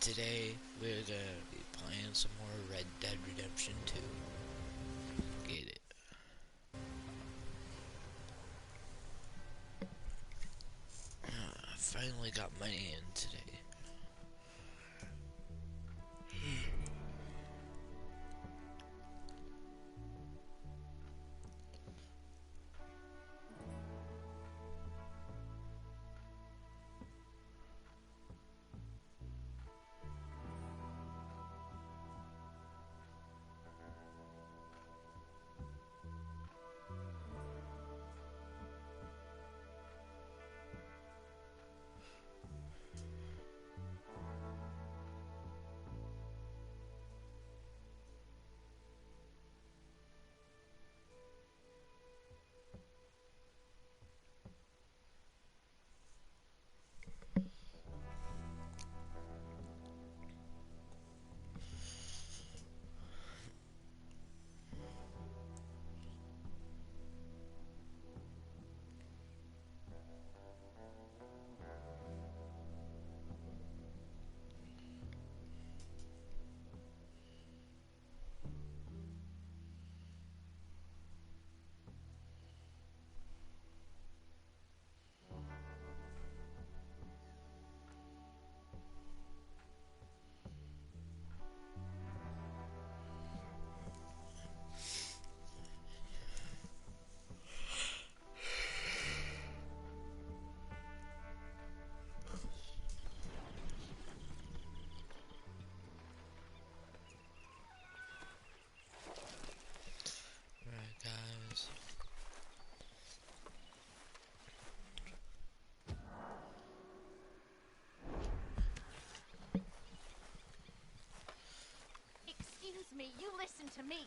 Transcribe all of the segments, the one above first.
Today we're gonna be playing some more Red Dead Redemption 2. Get it. I finally got money in today. Alright guys. Excuse me, you listen to me.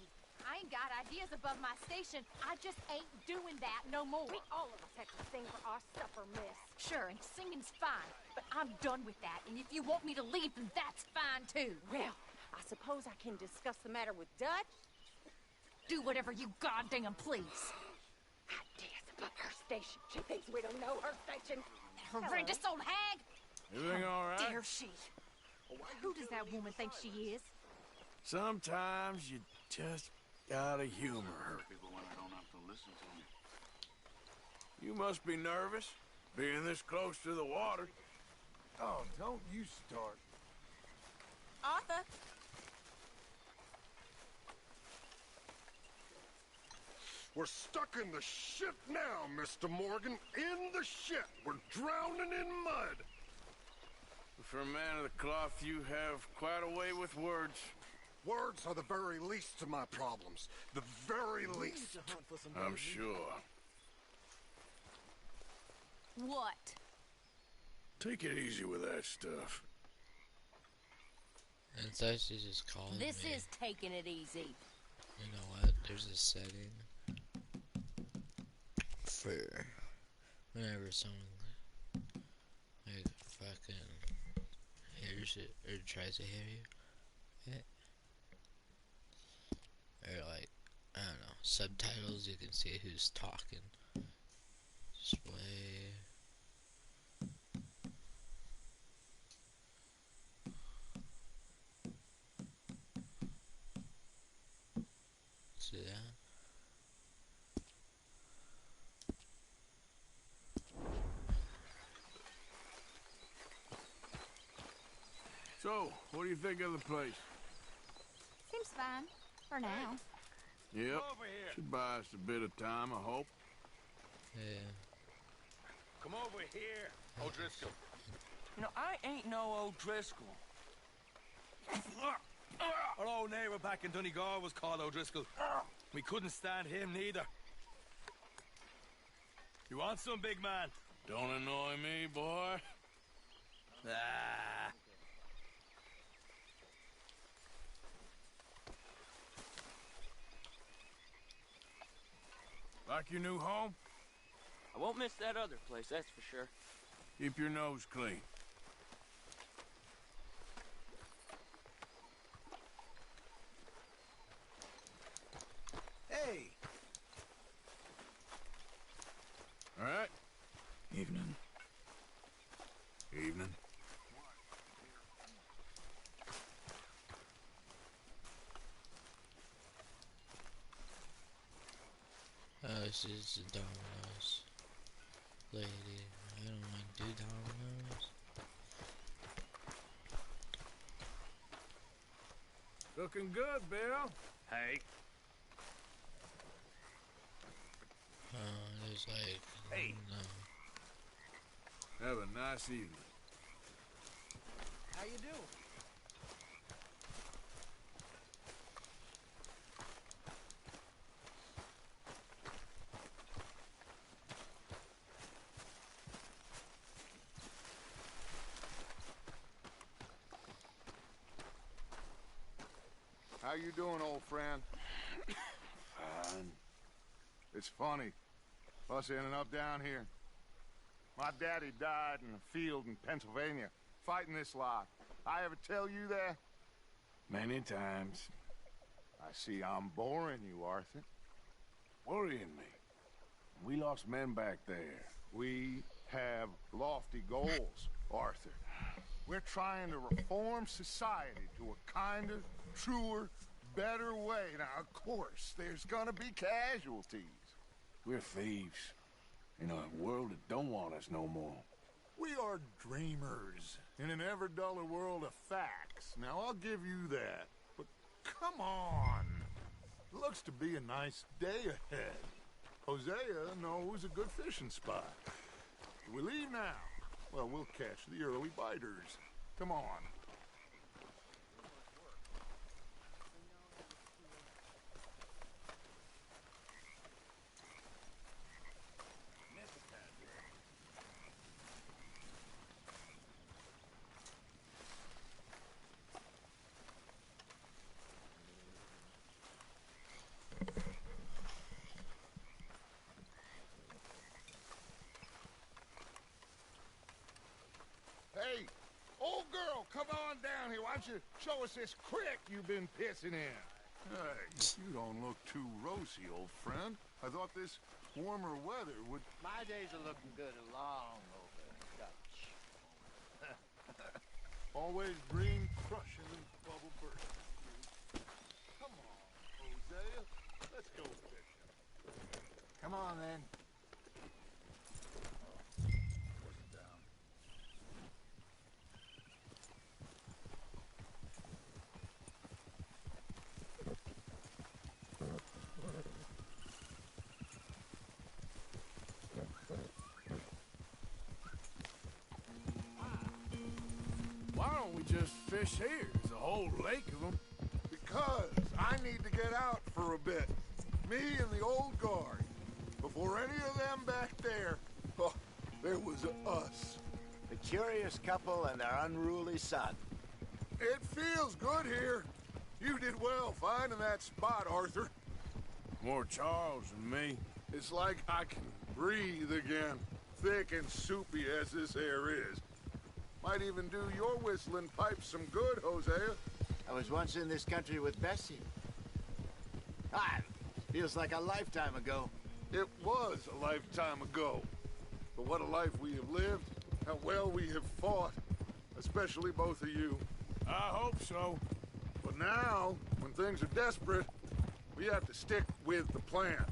I ain't got ideas above my station. I just ain't doing that no more. We all of us have to sing for our supper, miss. Sure, and singing's fine, but I'm done with that. And if you want me to leave, then that's fine too. Well, I suppose I can discuss the matter with Dutch. Do whatever you goddamn please. Ideas above her station. She thinks we don't know her station. That horrendous old hag! Everything all right? Dare she? Who does that woman think she is? Sometimes you just gotta humor her. People when I don't have to listen to them. You must be nervous, being this close to the water. Oh, don't you start. Arthur. We're stuck in the shit now, Mr. Morgan. In the shit. We're drowning in mud. For a man of the cloth, you have quite a way with words. Words are the very least of my problems. The very least. I'm sure. What? Take it easy with that stuff. And it's actually just calling me. This is taking it easy. You know what? There's a setting for whenever someone like fucking hears it or tries to hear you. Or like, I don't know, subtitles, you can see who's talking. Display. See that? So, what do you think of the place? Seems fine. For now. Yep. Over here. Should buy us a bit of time, I hope. Yeah. Come over here, O'Driscoll. You know, I ain't no O'Driscoll. Our old neighbor back in Donegal was called O'Driscoll. We couldn't stand him neither. You want some, big man? Don't annoy me, boy. Ah. Like your new home? I won't miss that other place, that's for sure. Keep your nose clean. Hey! All right? Evening. Evening. This is the Domino's lady. I don't want to do Domino's. Looking good, Bill. Hey. There's like... Hey. Have a nice evening. How you doing? How you doing, old friend? Fine. It's funny. Us ending up down here. My daddy died in a field in Pennsylvania, fighting this lot. I ever tell you that? Many times. I see I'm boring you, Arthur. Worrying me. We lost men back there. We have lofty goals, Arthur. We're trying to reform society to a kinder, truer, better way. Now, of course, there's gonna be casualties. We're thieves. In a world that don't want us no more. We are dreamers in an ever duller world of facts. Now, I'll give you that. But come on. Looks to be a nice day ahead. Hosea knows a good fishing spot. Do we leave now? Well, we'll catch the early biters. Come on. Hey, old girl, come on down here. Why don't you show us this creek you've been pissing in? Hey, you don't look too rosy, old friend. I thought this warmer weather would... My days are looking good along over Dutch. Always green crushing and bubble bursting. Come on, Hosea. Let's go fishing. Come on, then. Why don't we just fish here? There's a whole lake of them. Because I need to get out for a bit. Me and the old guard. Before any of them back there, oh, there was us. The curious couple and their unruly son. It feels good here. You did well finding that spot, Arthur. More Charles than me. It's like I can breathe again, thick and soupy as this air is. Might even do your whistling pipes some good, Hosea. I was once in this country with Bessie. Ah, feels like a lifetime ago. It was a lifetime ago. But what a life we have lived. How well we have fought. Especially both of you. I hope so. But now, when things are desperate, we have to stick with the plan.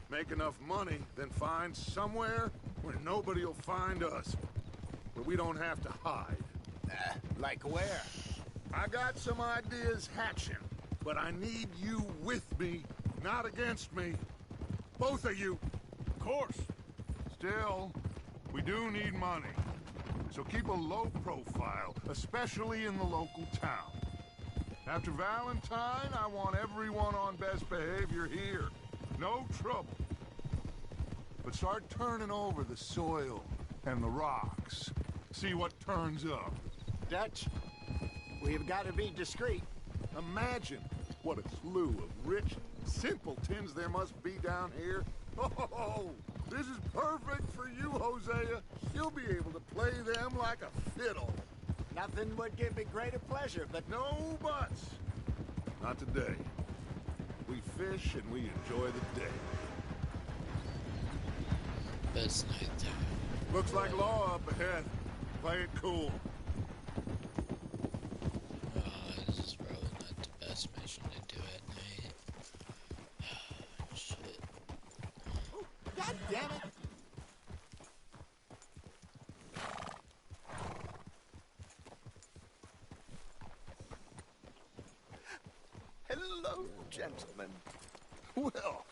Make enough money, then find somewhere where nobody will find us. Where we don't have to hide. Like where? I got some ideas hatching, but I need you with me, not against me. Both of you. Of course. Still, we do need money. So keep a low profile, especially in the local town. After Valentine, I want everyone on best behavior here. No trouble. But start turning over the soil and the rocks. See what turns up. Dutch, we've got to be discreet. Imagine what a slew of rich simpletons there must be down here. Oh, this is perfect for you, Hosea. You'll be able to play them like a fiddle. Nothing would give me greater pleasure, but... No buts. Not today. We fish and we enjoy the day. Best night time. Looks like law up ahead. Play it cool. This is probably not the best mission to do at night. Shit. damn it! Hello, gentlemen. Well,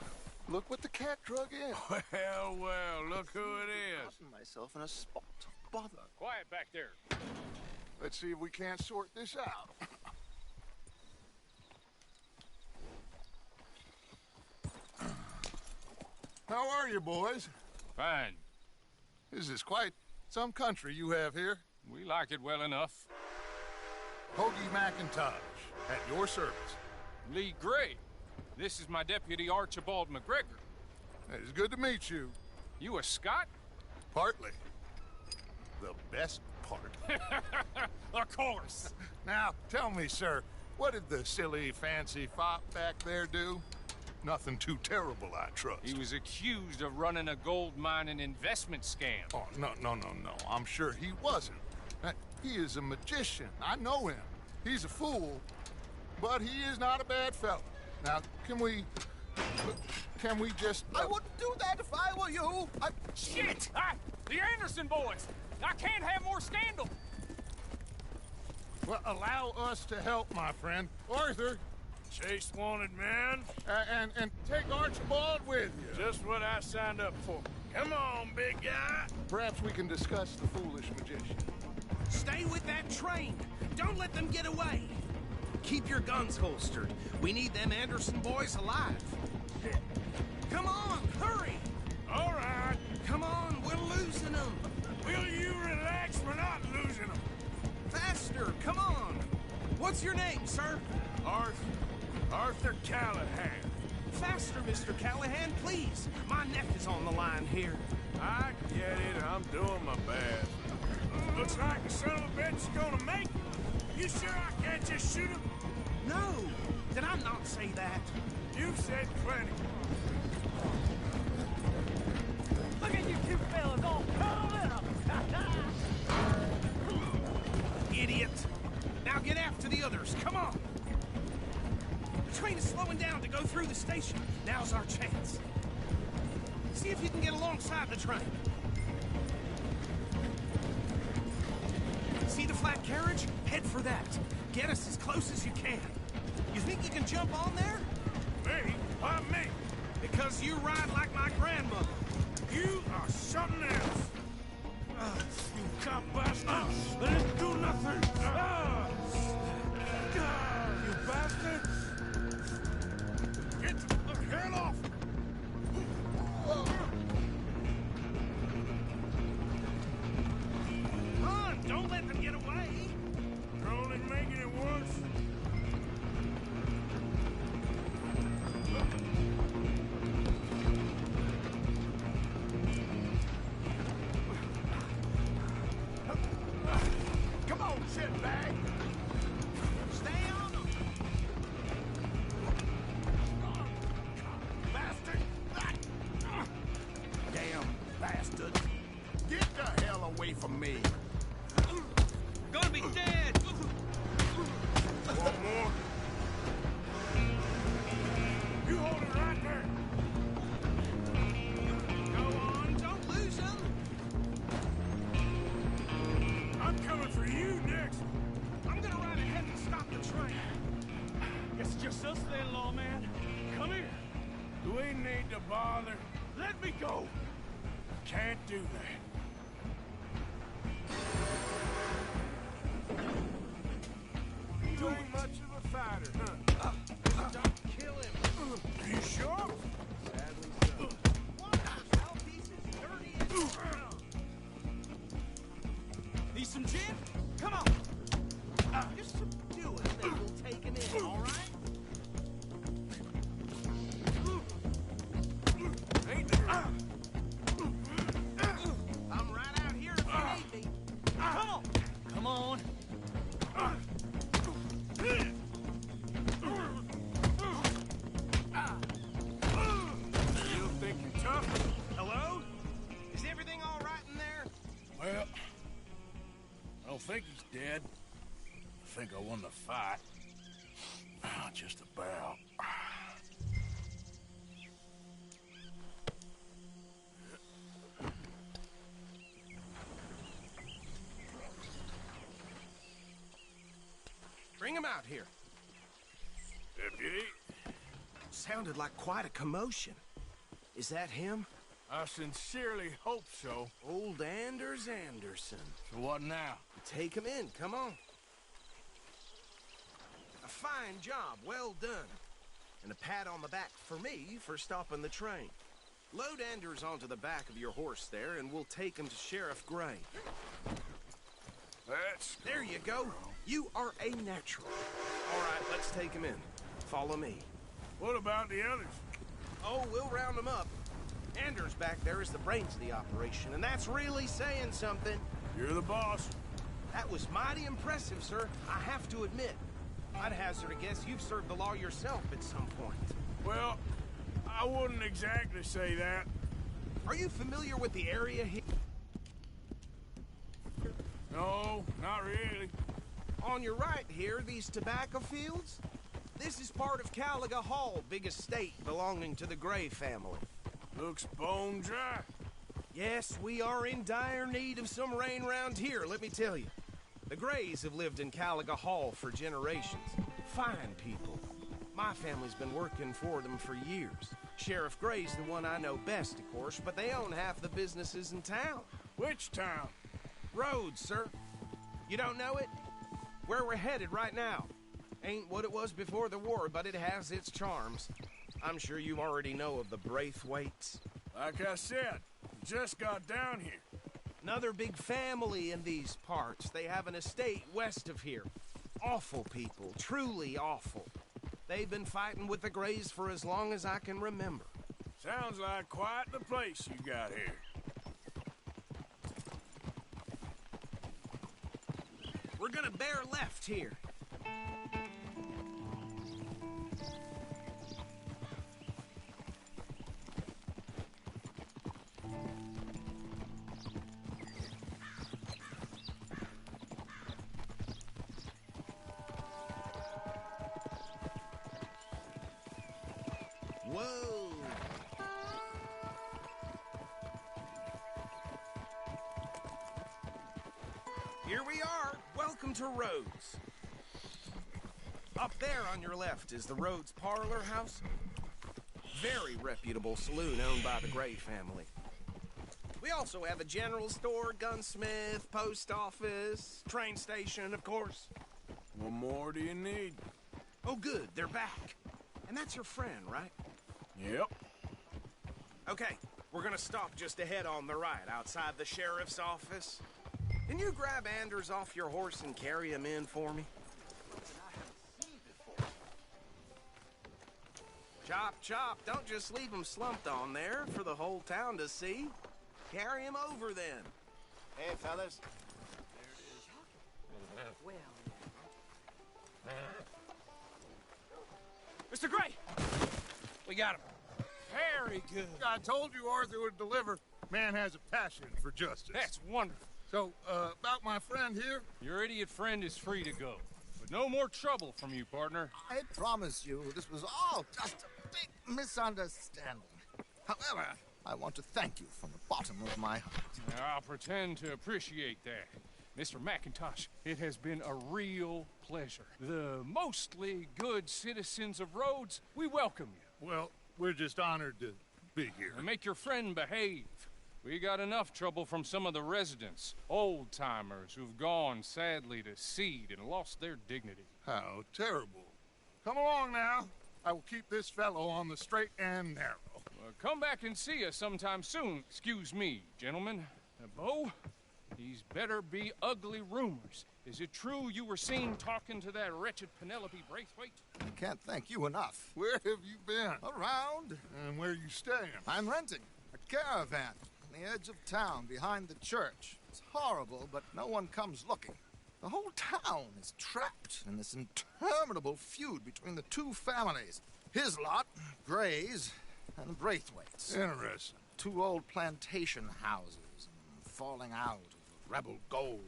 look what the cat drug in. Well, well, look who it is. Gotten myself in a spot of bother. Quiet back there. Let's see if we can't sort this out. How are you, boys? Fine. This is quite some country you have here. We like it well enough. Hoagie McIntosh, at your service. Lee Gray. This is my deputy Archibald McGregor. It's good to meet you. You a Scot? Partly. The best part. Of course. Now, tell me, sir, what did the silly, fancy fop back there do? Nothing too terrible, I trust. He was accused of running a gold mining investment scam. Oh, no. I'm sure he wasn't. He is a magician. I know him. He's a fool, but he is not a bad fellow. Now, can we just... I wouldn't do that if I were you. Shit! The Anderson boys! I can't have more scandal! Well, allow us to help, my friend. Arthur, Chase wanted man. and take Archibald with you. Just what I signed up for. Come on, big guy. Perhaps we can discuss the foolish magician. Stay with that train. Don't let them get away. Keep your guns holstered. We need them Anderson boys alive. Come on, hurry! All right. Come on, we're losing them. Will you relax? We're not losing them. Faster, come on. What's your name, sir? Arthur Callahan. Faster, Mr. Callahan, please. My neck is on the line here. I get it. I'm doing my best. Looks like the son of a bitch is gonna make it. You sure I can't just shoot him? No. Did I not say that? You've said plenty. Look at you two fellas all cuddled up. Idiot. Now get after the others. Come on. The train is slowing down to go through the station. Now's our chance. See if you can get alongside the train. See the flat carriage? Head for that. Get us as close as you can. You think you can jump on there? Me? Why me? Because you ride like my grandmother. You are something else. You cop bastard. They didn't do nothing. You bastard. Get the hell off. Run! Don't let them get away. You're only making it worse. Come on, shitbag. Stay on them. Bastard. Damn bastard. Get the hell away from me. Gonna be dead. One more. You hold it right there. Go on, don't lose them. I'm coming for you next. I'm gonna ride ahead and stop the train. Guess it's just us then, lawman. Come here. Do we need to bother? Let me go. Can't do that. You ain't much of a fighter, huh? Don't kill him. Are you sure? Sadly so. Watch yourself, he's as dirty as you are. Need some gin? Come on. Just subdue it, then we'll take him in, all right? I'm right out here if you need me. Come on. Come on. You think you're tough? Hello? Is everything all right in there? Well, I don't think he's dead. I think I won the fight. Just about. Bring him out here. Deputy? Sounded like quite a commotion. Is that him? I sincerely hope so. Old Anders Anderson. So what now? Take him in, come on. A fine job, well done. And a pat on the back for me for stopping the train. Load Anders onto the back of your horse there, and we'll take him to Sheriff Gray. There you go. You are a natural. All right, let's take him in. Follow me. What about the others? Oh, we'll round them up. Anders back there is the brains of the operation, and that's really saying something. You're the boss. That was mighty impressive, sir. I have to admit. I'd hazard a guess you've served the law yourself at some point. Well, I wouldn't exactly say that. Are you familiar with the area here? No, not really. On your right here, these tobacco fields? This is part of Caliga Hall, big estate belonging to the Gray family. Looks bone dry. Yes, we are in dire need of some rain round here, let me tell you. The Grays have lived in Caliga Hall for generations. Fine people. My family's been working for them for years. Sheriff Gray's the one I know best, of course, but they own half the businesses in town. Which town? Rhodes, sir. You don't know it? Where we're headed right now. Ain't what it was before the war, but it has its charms. I'm sure you already know of the Braithwaites. Like I said, just got down here. Another big family in these parts. They have an estate west of here. Awful people, truly awful. They've been fighting with the Grays for as long as I can remember. Sounds like quite the place you got here. We're gonna bear left here. Whoa! Here we are. Welcome to Rhodes. Up there on your left is the Rhodes Parlor House. Very reputable saloon owned by the Gray family. We also have a general store, gunsmith, post office, train station, of course. What more do you need? Oh, good. They're back. And that's your friend, right? Yep. Okay, we're gonna stop just ahead on the right, outside the sheriff's office. Can you grab Anders off your horse and carry him in for me? Chop, chop. Don't just leave him slumped on there for the whole town to see. Carry him over, then. Hey, fellas. Well, Mr. Gray! We got him. Very good. I told you Arthur would deliver. Man has a passion for justice. That's wonderful. So, about my friend here? Your idiot friend is free to go. But no more trouble from you, partner. I promise you, this was all just a big misunderstanding. However, I want to thank you from the bottom of my heart. I'll pretend to appreciate that. Mr. McIntosh, it has been a real pleasure. The mostly good citizens of Rhodes, we welcome you. Well, we're just honored to be here. And make your friend behave. We got enough trouble from some of the residents, old-timers who've gone, sadly, to seed and lost their dignity. How terrible. Come along now. I will keep this fellow on the straight and narrow. Come back and see us sometime soon. Excuse me, gentlemen. Bo, these better be ugly rumors. Is it true you were seen talking to that wretched Penelope Braithwaite? I can't thank you enough. Where have you been? Around. And where are you staying? I'm renting a caravan on the edge of town behind the church. It's horrible, but no one comes looking. The whole town is trapped in this interminable feud between the two families. His lot, Gray's, and Braithwaite's. Interesting. Two old plantation houses, falling out of rebel gold,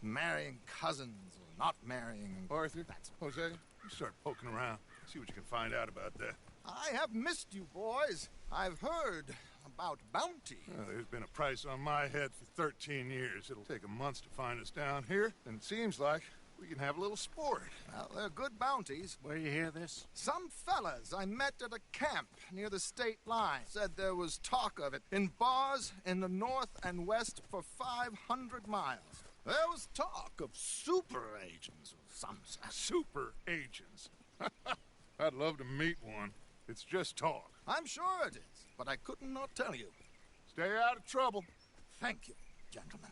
marrying cousins or not marrying. Arthur, Jose, you start poking around. See what you can find out about that. I have missed you, boys. I've heard about bounty. There's been a price on my head for 13 years. It'll take a month to find us down here, and it seems like We can have a little sport. Well, they're good bounties. Where you hear this? Some fellas I met at a camp near the state line said there was talk of it in bars in the north and west for 500 miles. There was talk of super agents of some sort. Super agents. I'd love to meet one. It's just talk. I'm sure it is, but I couldn't not tell you. Stay out of trouble. Thank you, gentlemen.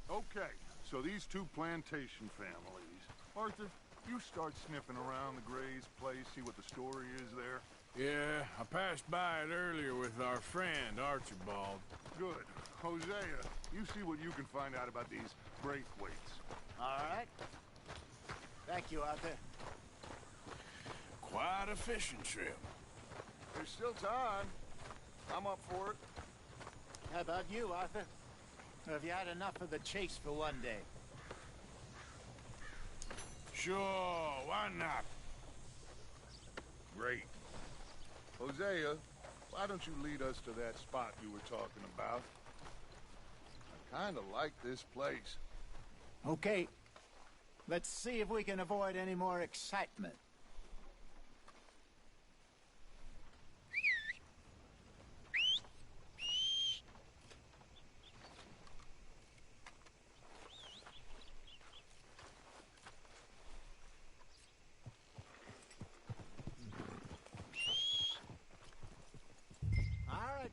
Okay, so these two plantation families. Arthur, you start sniffing around the Gray's place, see what the story is there. Yeah, I passed by it earlier with our friend, Archibald. Good. Hosea, you see what you can find out about these Braithwaites. All right. Thank you, Arthur. Quite a fishing trip. There's still time. I'm up for it. How about you, Arthur? Or have you had enough of the chase for one day? Sure, why not? Great. Hosea, why don't you lead us to that spot you were talking about? I kind of like this place. Okay. Let's see if we can avoid any more excitement.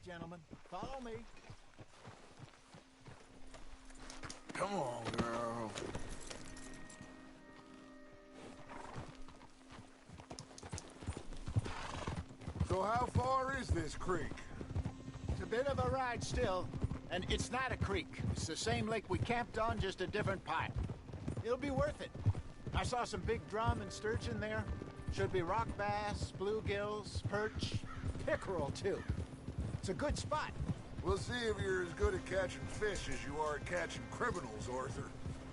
Gentlemen, follow me. Come on, girl. So how far is this creek? It's a bit of a ride still, and it's not a creek. It's the same lake we camped on, just a different part. It'll be worth it. I saw some big drum and sturgeon there. Should be rock bass, bluegills, perch, pickerel too. It's a good spot. We'll see if you're as good at catching fish as you are at catching criminals, Arthur.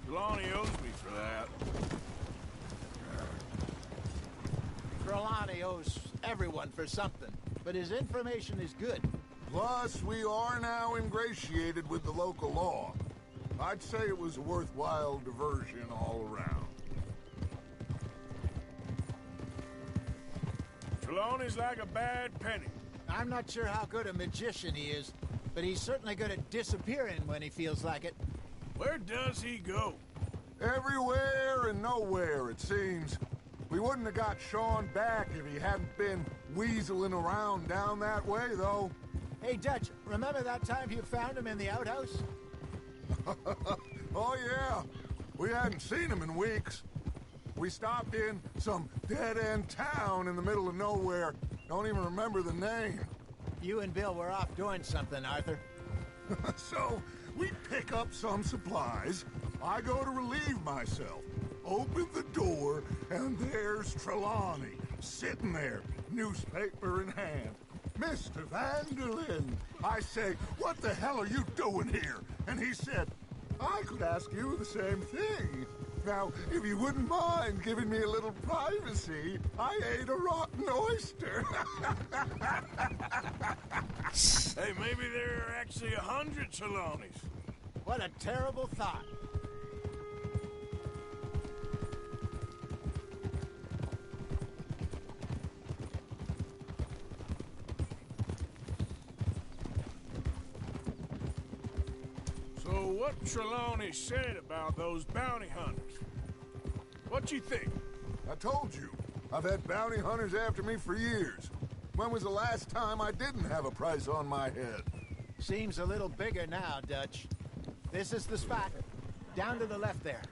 Trelawney owes me for that. Trelawney owes everyone for something, but his information is good. Plus, we are now ingratiated with the local law. I'd say it was a worthwhile diversion all around. Trelawney's like a bad penny. I'm not sure how good a magician he is, but he's certainly good at disappearing when he feels like it. Where does he go? Everywhere and nowhere, it seems. We wouldn't have got Sean back if he hadn't been weaseling around down that way, though. Hey, Dutch, remember that time you found him in the outhouse? Oh, yeah. We hadn't seen him in weeks. We stopped in some dead-end town in the middle of nowhere. Don't even remember the name. You and Bill were off doing something, Arthur. So, we pick up some supplies. I go to relieve myself. Open the door, and there's Trelawney, sitting there, newspaper in hand. Mr. Vanderlyn. I say, what the hell are you doing here? And he said, I could ask you the same thing. Now, if you wouldn't mind giving me a little privacy, I ate a rotten oyster. Hey, maybe there are actually 100 Trelawneys. What a terrible thought. So what Trelawney said about those bounty hunters? What you think? I told you. I've had bounty hunters after me for years. When was the last time I didn't have a price on my head? Seems a little bigger now, Dutch. This is the spot. Down to the left there.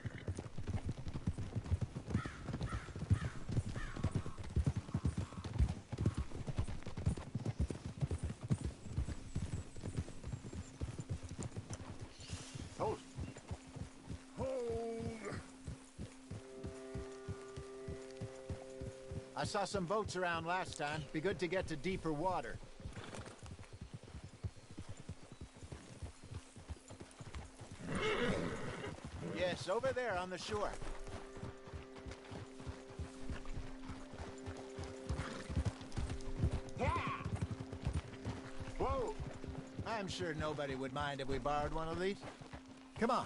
I saw some boats around last time. Be good to get to deeper water. Yes, over there on the shore. Yeah! Whoa! I'm sure nobody would mind if we borrowed one of these. Come on.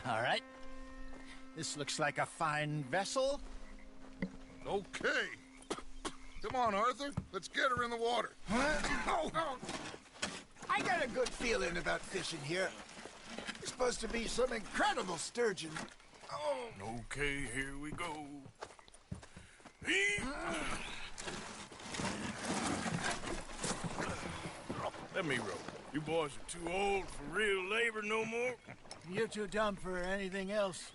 All right. This looks like a fine vessel. Okay. Come on, Arthur. Let's get her in the water. Oh. I got a good feeling about fishing here. It's supposed to be some incredible sturgeon. Oh. Okay, here we go. Let me row. You boys are too old for real labor no more. You're too dumb for anything else.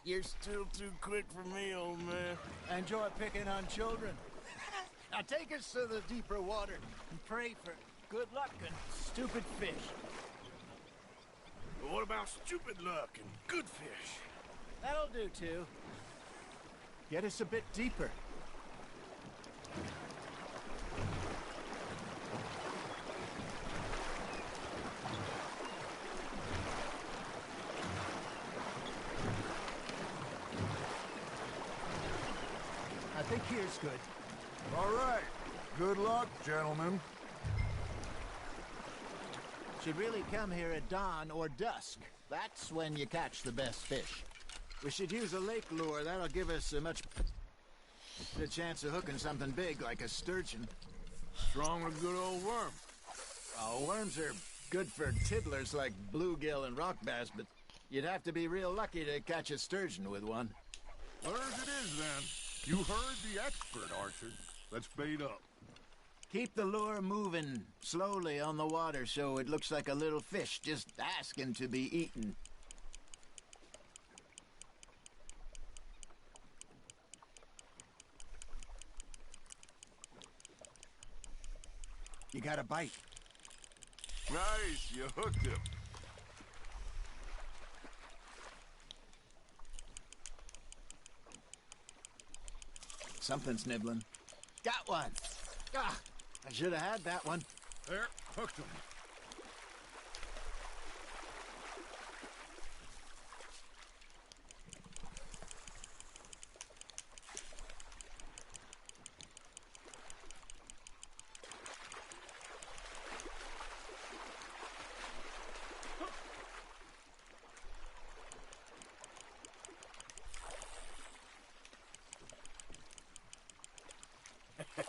You're still too quick for me, old man. I enjoy picking on children. Now take us to the deeper water and pray for good luck and stupid fish. But what about stupid luck and good fish? That'll do, too. Get us a bit deeper. I think here's good. All right. Good luck, gentlemen. Should really come here at dawn or dusk. That's when you catch the best fish. We should use a lake lure. That'll give us a much good chance of hooking something big like a sturgeon. Strong with a good old worm. Oh, worms are good for tiddlers like bluegill and rock bass, but you'd have to be real lucky to catch a sturgeon with one. Where's it is, then? You heard the expert, Archer. Let's bait up. Keep the lure moving slowly on the water so it looks like a little fish just asking to be eaten. You got a bite. Nice, you hooked him. Something's nibbling. Got one. Ah, I should have had that one. There, hooked him.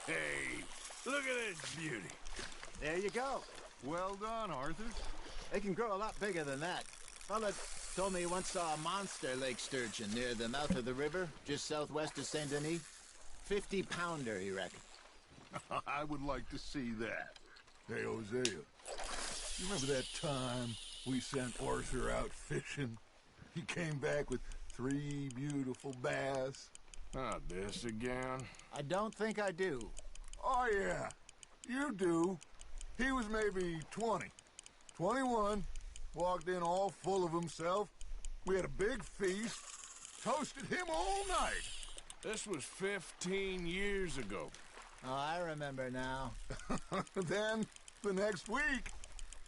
Hey, look at this beauty. There you go. Well done, Arthur. They can grow a lot bigger than that. Fella told me he once saw a monster lake sturgeon near the mouth of the river, just southwest of Saint Denis. 50-pounder, he reckoned. I would like to see that. Hey, Hosea, you remember that time we sent Arthur out fishing? He came back with 3 beautiful bass. Not this again. I don't think I do. Oh, yeah. You do. He was maybe 20. 21. Walked in all full of himself. We had a big feast. Toasted him all night. This was 15 years ago. Oh, I remember now. Then, the next week,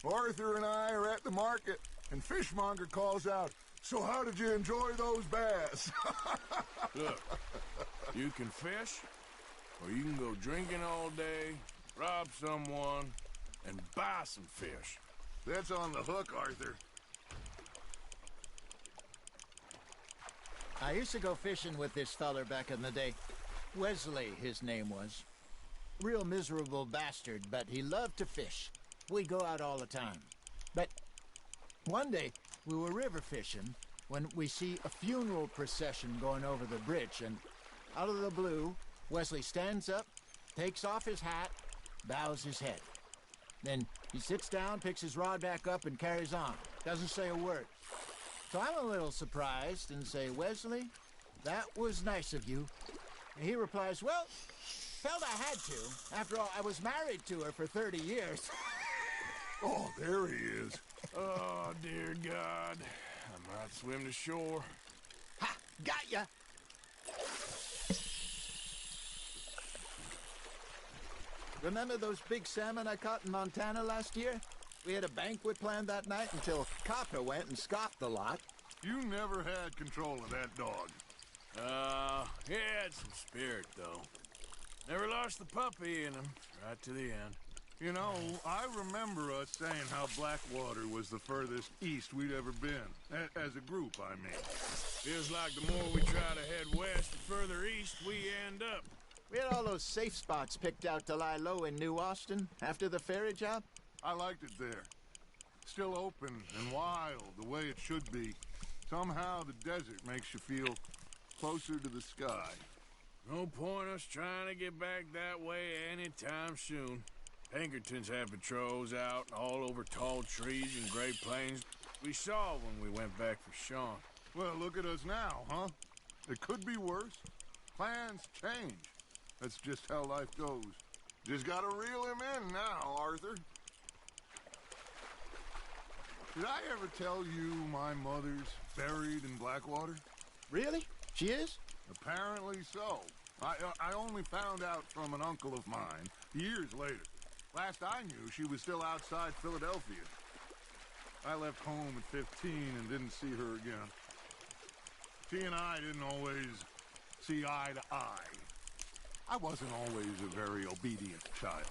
Arthur and I are at the market, and Fishmonger calls out, "So how did you enjoy those bass?" Look, you can fish, or you can go drinking all day, rob someone, and buy some fish. That's on the hook, Arthur. I used to go fishing with this feller back in the day. Wesley, his name was. Real miserable bastard, but he loved to fish. We'd go out all the time. But one day, we were river fishing when we see a funeral procession going over the bridge, and out of the blue, Wesley stands up, takes off his hat, bows his head. Then he sits down, picks his rod back up, and carries on. Doesn't say a word. So I'm a little surprised and say, "Wesley, that was nice of you." And he replies, "Well, felt I had to. After all, I was married to her for 30 years. Oh, there he is. Oh, dear God. I might swim to shore. Ha! Got ya! Remember those big salmon I caught in Montana last year? We had a banquet planned that night until Copper went and scoffed the lot. You never had control of that dog. He had some spirit, though. Never lost the puppy in him, right to the end. You know, I remember us saying how Blackwater was the furthest east we'd ever been. As a group, I mean. Feels like the more we try to head west, the further east we end up. We had all those safe spots picked out to lie low in New Austin after the ferry job. I liked it there. Still open and wild, the way it should be. Somehow the desert makes you feel closer to the sky. No point us trying to get back that way anytime soon. Pinkertons have patrols out all over tall trees and Great Plains. We saw when we went back for Sean. Well, look at us now, huh? It could be worse. Plans change. That's just how life goes. Just gotta reel him in now, Arthur. Did I ever tell you my mother's buried in Blackwater? Really? She is? Apparently so. I only found out from an uncle of mine years later. Last I knew, she was still outside Philadelphia. I left home at 15 and didn't see her again. She and I didn't always see eye to eye. I wasn't always a very obedient child.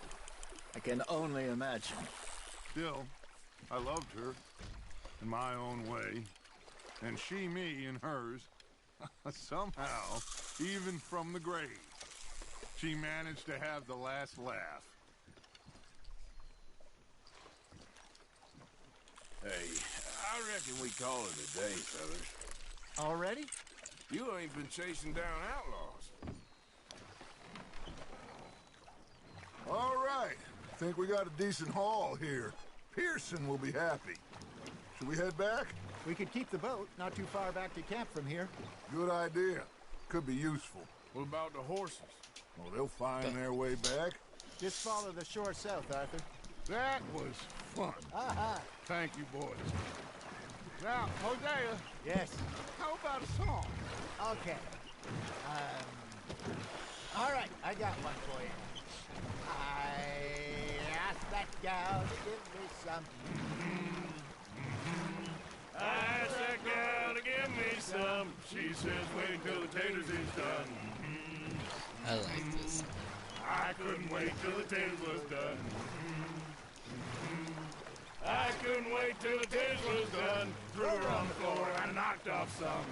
I can only imagine. Still, I loved her in my own way, and she me in hers. Somehow, even from the grave, she managed to have the last laugh. Hey, I reckon we call it a day, fellas. Already? You ain't been chasing down outlaws. All right. I think we got a decent haul here. Pearson will be happy. Should we head back? We could keep the boat not too far back to camp from here. Good idea. Could be useful. What about the horses? Well, they'll find their way back. Just follow the shore south, Arthur. That was fun. Aha. Thank you, boys. Now, Hosea. Yes. How about a song? Okay. All right, I got one for you. I asked that gal to give me some. I asked that gal to give me some. She says wait till the taters is done. I like this. I couldn't wait till the taters was done. I couldn't wait till the taters was done. Threw her on the floor and knocked off some.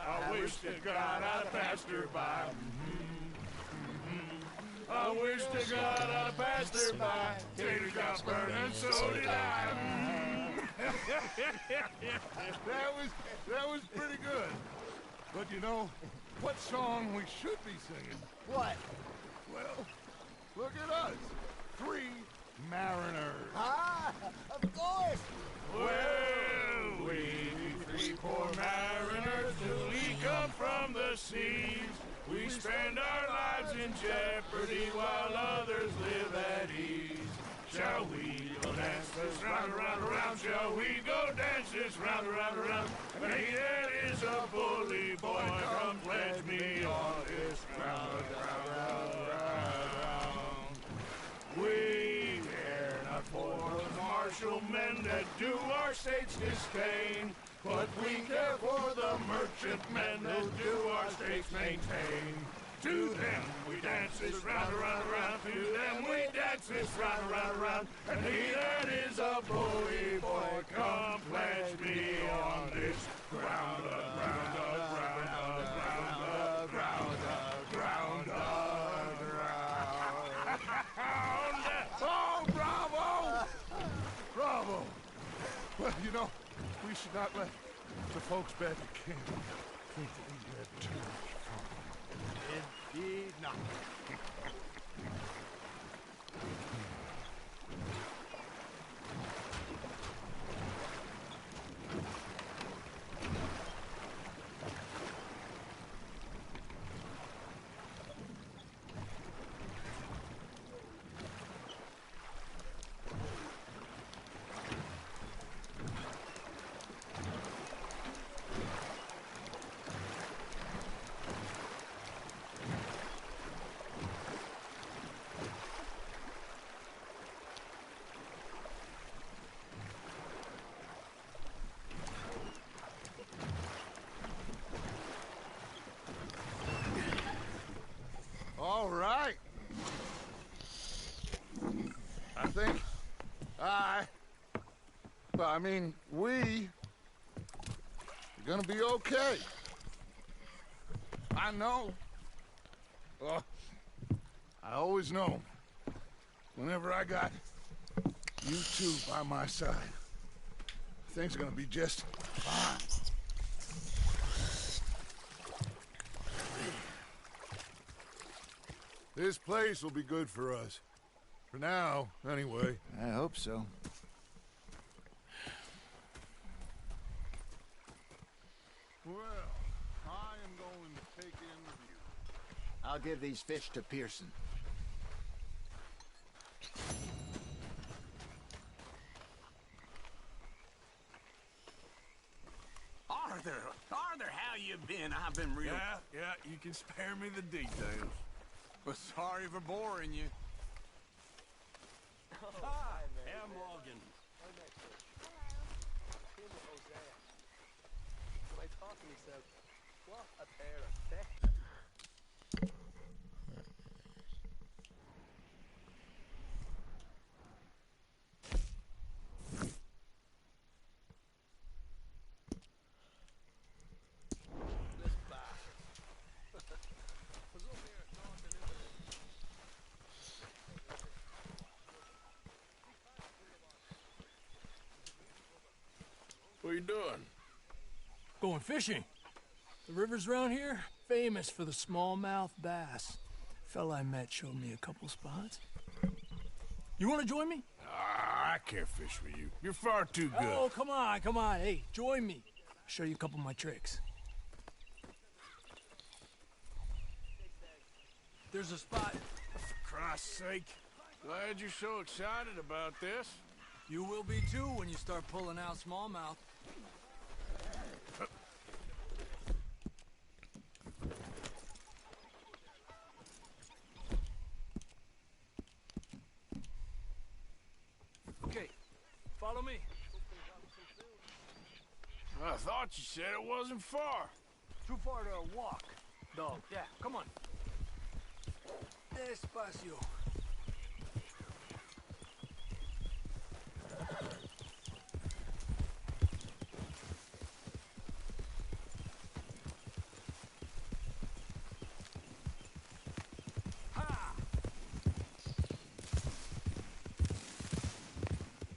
I wish to God I'd have passed her by. I wish to God I'd have passed her by. Taters got burned and so did I. That was pretty good. But you know, what song we should be singing? What? Well, look at us. 3 mariners. Ah, of course. Well, we 3 poor mariners till we come from the seas. We spend our lives in jeopardy while others live at ease. Shall we go dance this round, around, around? Shall we go dance this round, around, around? And he that is a bully boy, come pledge me on this ground, round. We care not for the martial men that do our state's disdain, but we care for the merchantmen that do our states maintain. To them we dance this round, around, around. To them we dance this round, around, around. And he that is a bully boy, come pledge me on this ground, ground, ground, ground, ground, ground, ground. Oh, bravo! Bravo! Well, you know, we should not let the folks back at camp think that we had too much fun. Indeed not. think we are gonna be okay. I know. I always know. Whenever I got you two by my side, things are gonna be just fine. This place will be good for us. For now, anyway. I hope so. Well, I am going to take in the view. I'll give these fish to Pearson. Arthur, how you been? I've been real... Yeah, you can spare me the details. But sorry for boring you. Hi, Herr Morgan. When I talk to myself, what a pair of tech. What are you doing? Going fishing. The rivers around here, famous for the smallmouth bass. Fella I met showed me a couple spots. You want to join me? I can't fish with you. You're far too good. Oh, come on. Hey, join me. I'll show you a couple of my tricks. There's a spot. For Christ's sake. Glad you're so excited about this. You will be too when you start pulling out smallmouth. Okay, follow me. I thought you said it wasn't far. Too far to walk, dog. Yeah, come on. Despacio.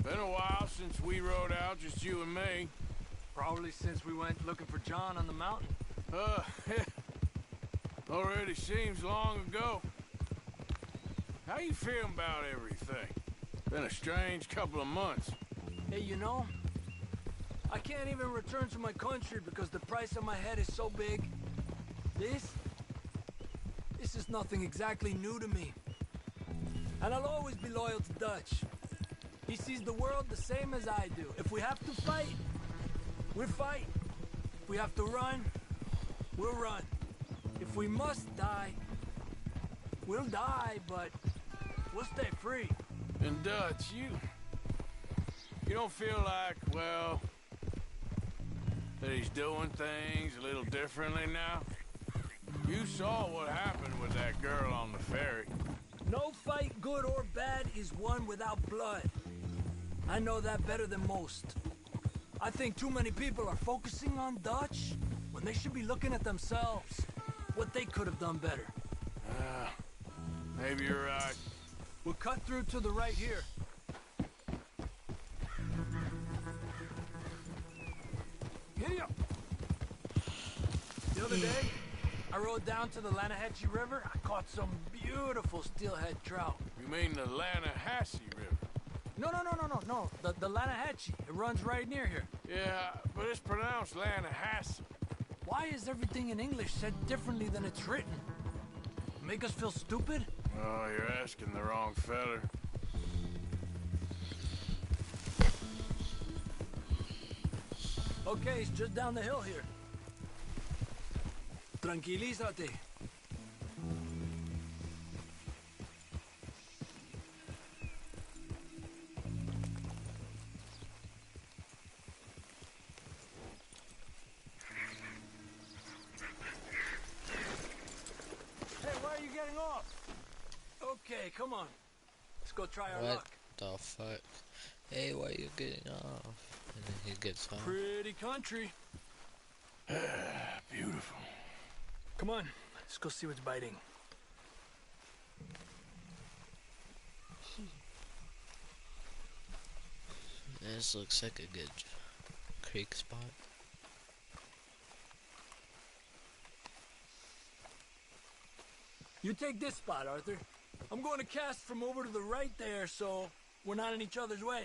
Been a while since we rode out, just you and me. Probably since we went looking for John on the mountain. Already seems long ago. How you feeling about everything? Been a strange couple of months. Hey, you know, I can't even return to my country because the price on my head is so big. This is nothing exactly new to me. And I'll always be loyal to Dutch. He sees the world the same as I do. If we have to fight, we fight. If we have to run, we'll run. If we must die, we'll die, but we'll stay free. And Dutch, you don't feel like, well, that he's doing things a little differently now? You saw what happened with that girl on the ferry. No fight, good or bad, is won without blood. I know that better than most. I think too many people are focusing on Dutch when they should be looking at themselves. What they could have done better. Maybe you're right. We'll cut through to the right here. Giddy up! The other day, I rode down to the Lanahatchee River. I caught some beautiful steelhead trout. You mean the Lanahatchee River? No. The Lanahatchee. It runs right near here. Yeah, but it's pronounced Lanahatchee. Why is everything in English said differently than it's written? Make us feel stupid? Oh, you're asking the wrong fella. Okay, it's just down the hill here. Tranquilízate. Hey, why are you getting off? Okay, come on. Let's go try our luck. the fuck? Hey, why are you getting off? And then he gets home. Pretty country. Beautiful. Come on, let's go see what's biting. This looks like a good creek spot. You take this spot, Arthur. I'm going to cast from over to the right there, so we're not in each other's way.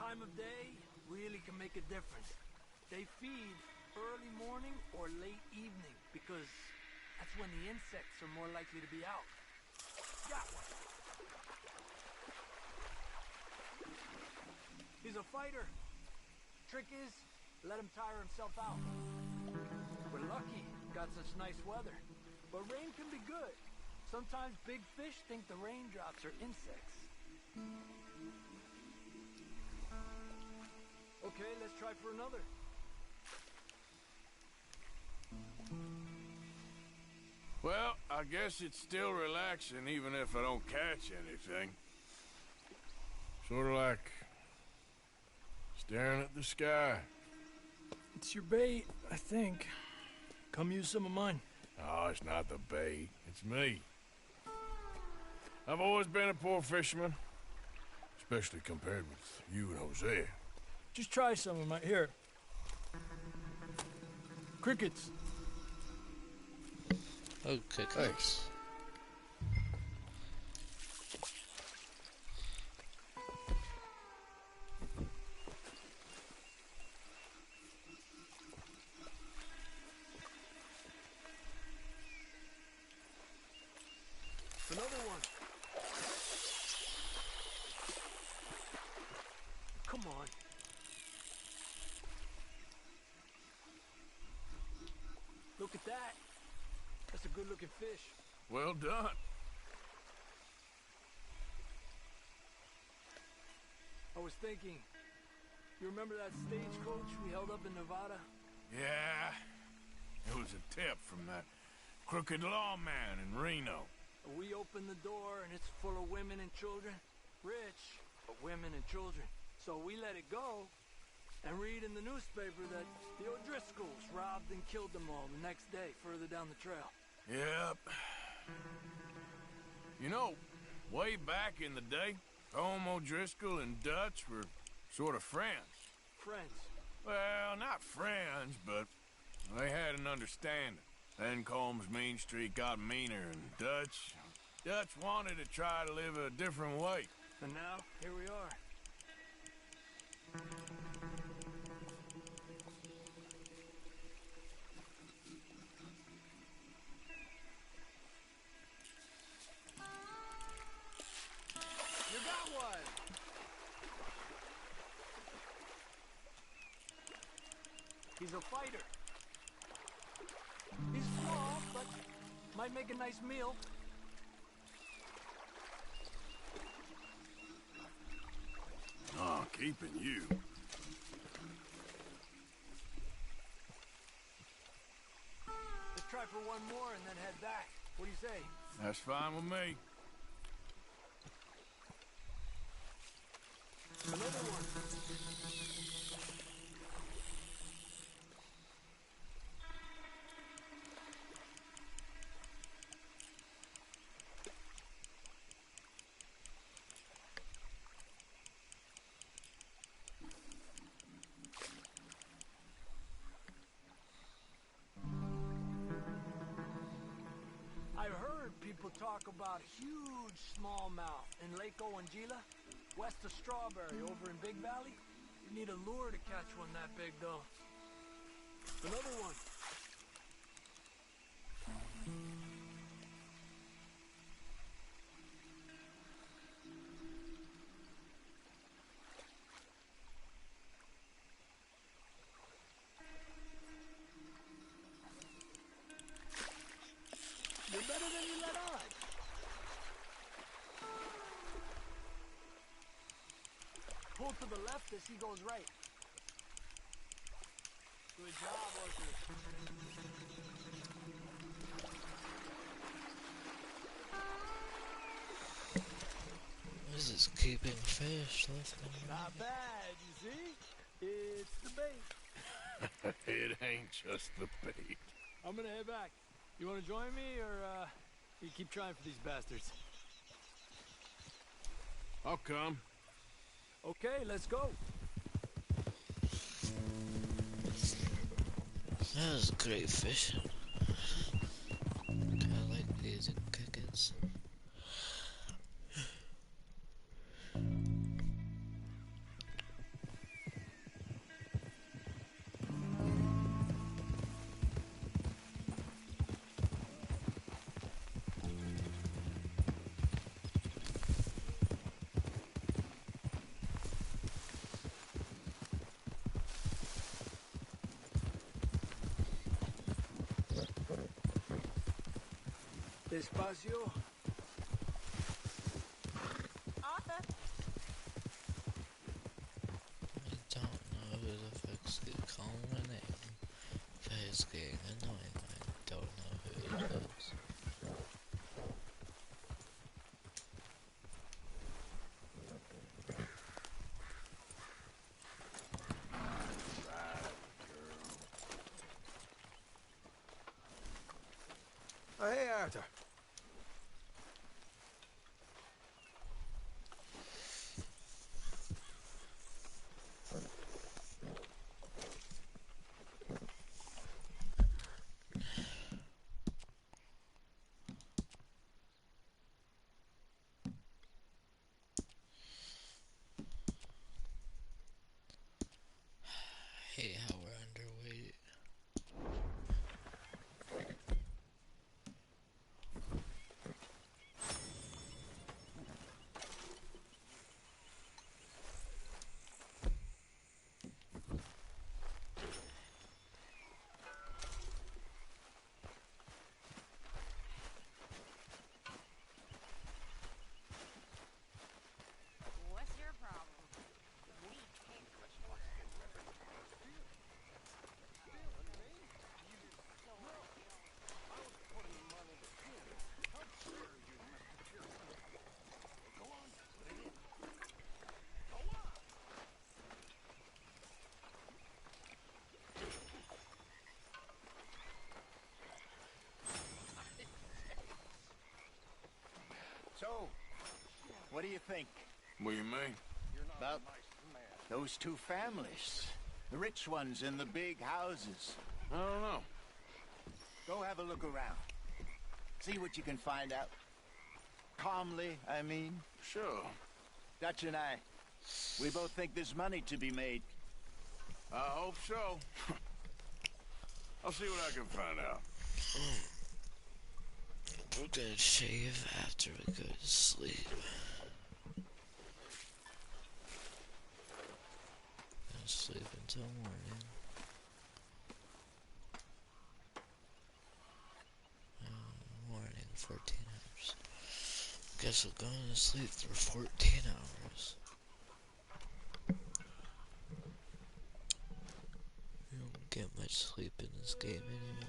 Time of day really can make a difference. They feed early morning or late evening because that's when the insects are more likely to be out. Got one. He's a fighter. Trick is, let him tire himself out. We're lucky, got such nice weather. But rain can be good. Sometimes big fish think the raindrops are insects. Okay, let's try for another. Well, I guess it's still relaxing even if I don't catch anything. Sort of like staring at the sky. It's your bait, I think. Come use some of mine. Oh, it's not the bait. It's me. I've always been a poor fisherman. Especially compared with you and Hosea. Just try some of my... Here. Crickets. Oh, crickets. Thanks. Another one. Come on. Look at that. That's a good-looking fish. Well done. I was thinking, you remember that stagecoach we held up in Nevada? Yeah. It was a tip from that crooked lawman in Reno. We opened the door and it's full of women and children. Rich, but women and children. So we let it go and read in the newspaper that the O'Driscolls robbed and killed them all the next day further down the trail. Yep. You know, way back in the day, Tom O'Driscoll and Dutch were sort of friends. Friends? Well, not friends, but they had an understanding. Then Combs' mean streak got meaner, and Dutch wanted to try to live a different way. And now, here we are. You got one! He's a fighter. He's small, but might make a nice meal. Oh, keeping you. Let's try for one more and then head back. What do you say? That's fine with me. Another one. People talk about huge smallmouth in Lake Owanjila, west of Strawberry, over in Big Valley. You need a lure to catch one that big, though. Another one. You're better than you let on. Pull to the left as he goes right. Good job, Arthur. This is keeping fish left in. Not bad, you see? It's the bait. It ain't just the bait. I'm gonna head back. You wanna join me, or, you keep trying for these bastards? I'll come. Okay, let's go. That was great fishing. I like these crickets. Despacio. Arthur. I don't know who the fuck's calling my name. But it's getting annoying. I don't know who it is. Oh, hey, Arthur. Hate how we're underweight. What's your problem? We can't. So, what do you think? What do you mean? About those two families? The rich ones in the big houses. I don't know. Go have a look around. See what you can find out. Calmly, I mean. Sure. Dutch and I, we both think there's money to be made. I hope so. I'll see what I can find out. We're gonna shave after we go to sleep. Gonna sleep until morning. Morning, 14 hours. Guess we're going to sleep for 14 hours. We don't get much sleep in this game anymore.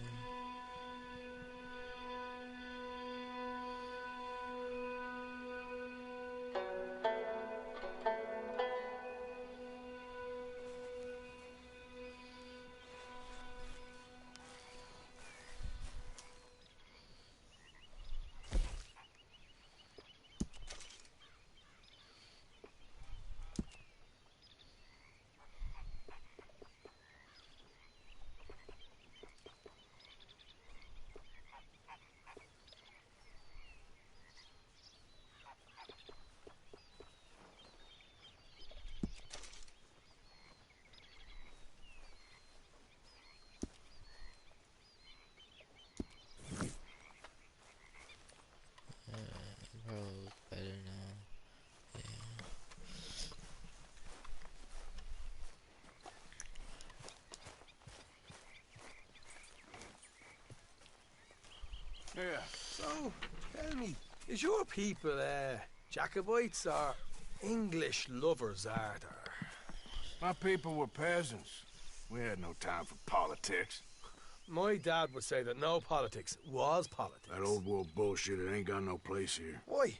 Yeah. So, tell me, is your people, Jacobites or English lovers, Arthur? My people were peasants. We had no time for politics. My dad would say that no politics was politics. That old world bullshit, it ain't got no place here. Why?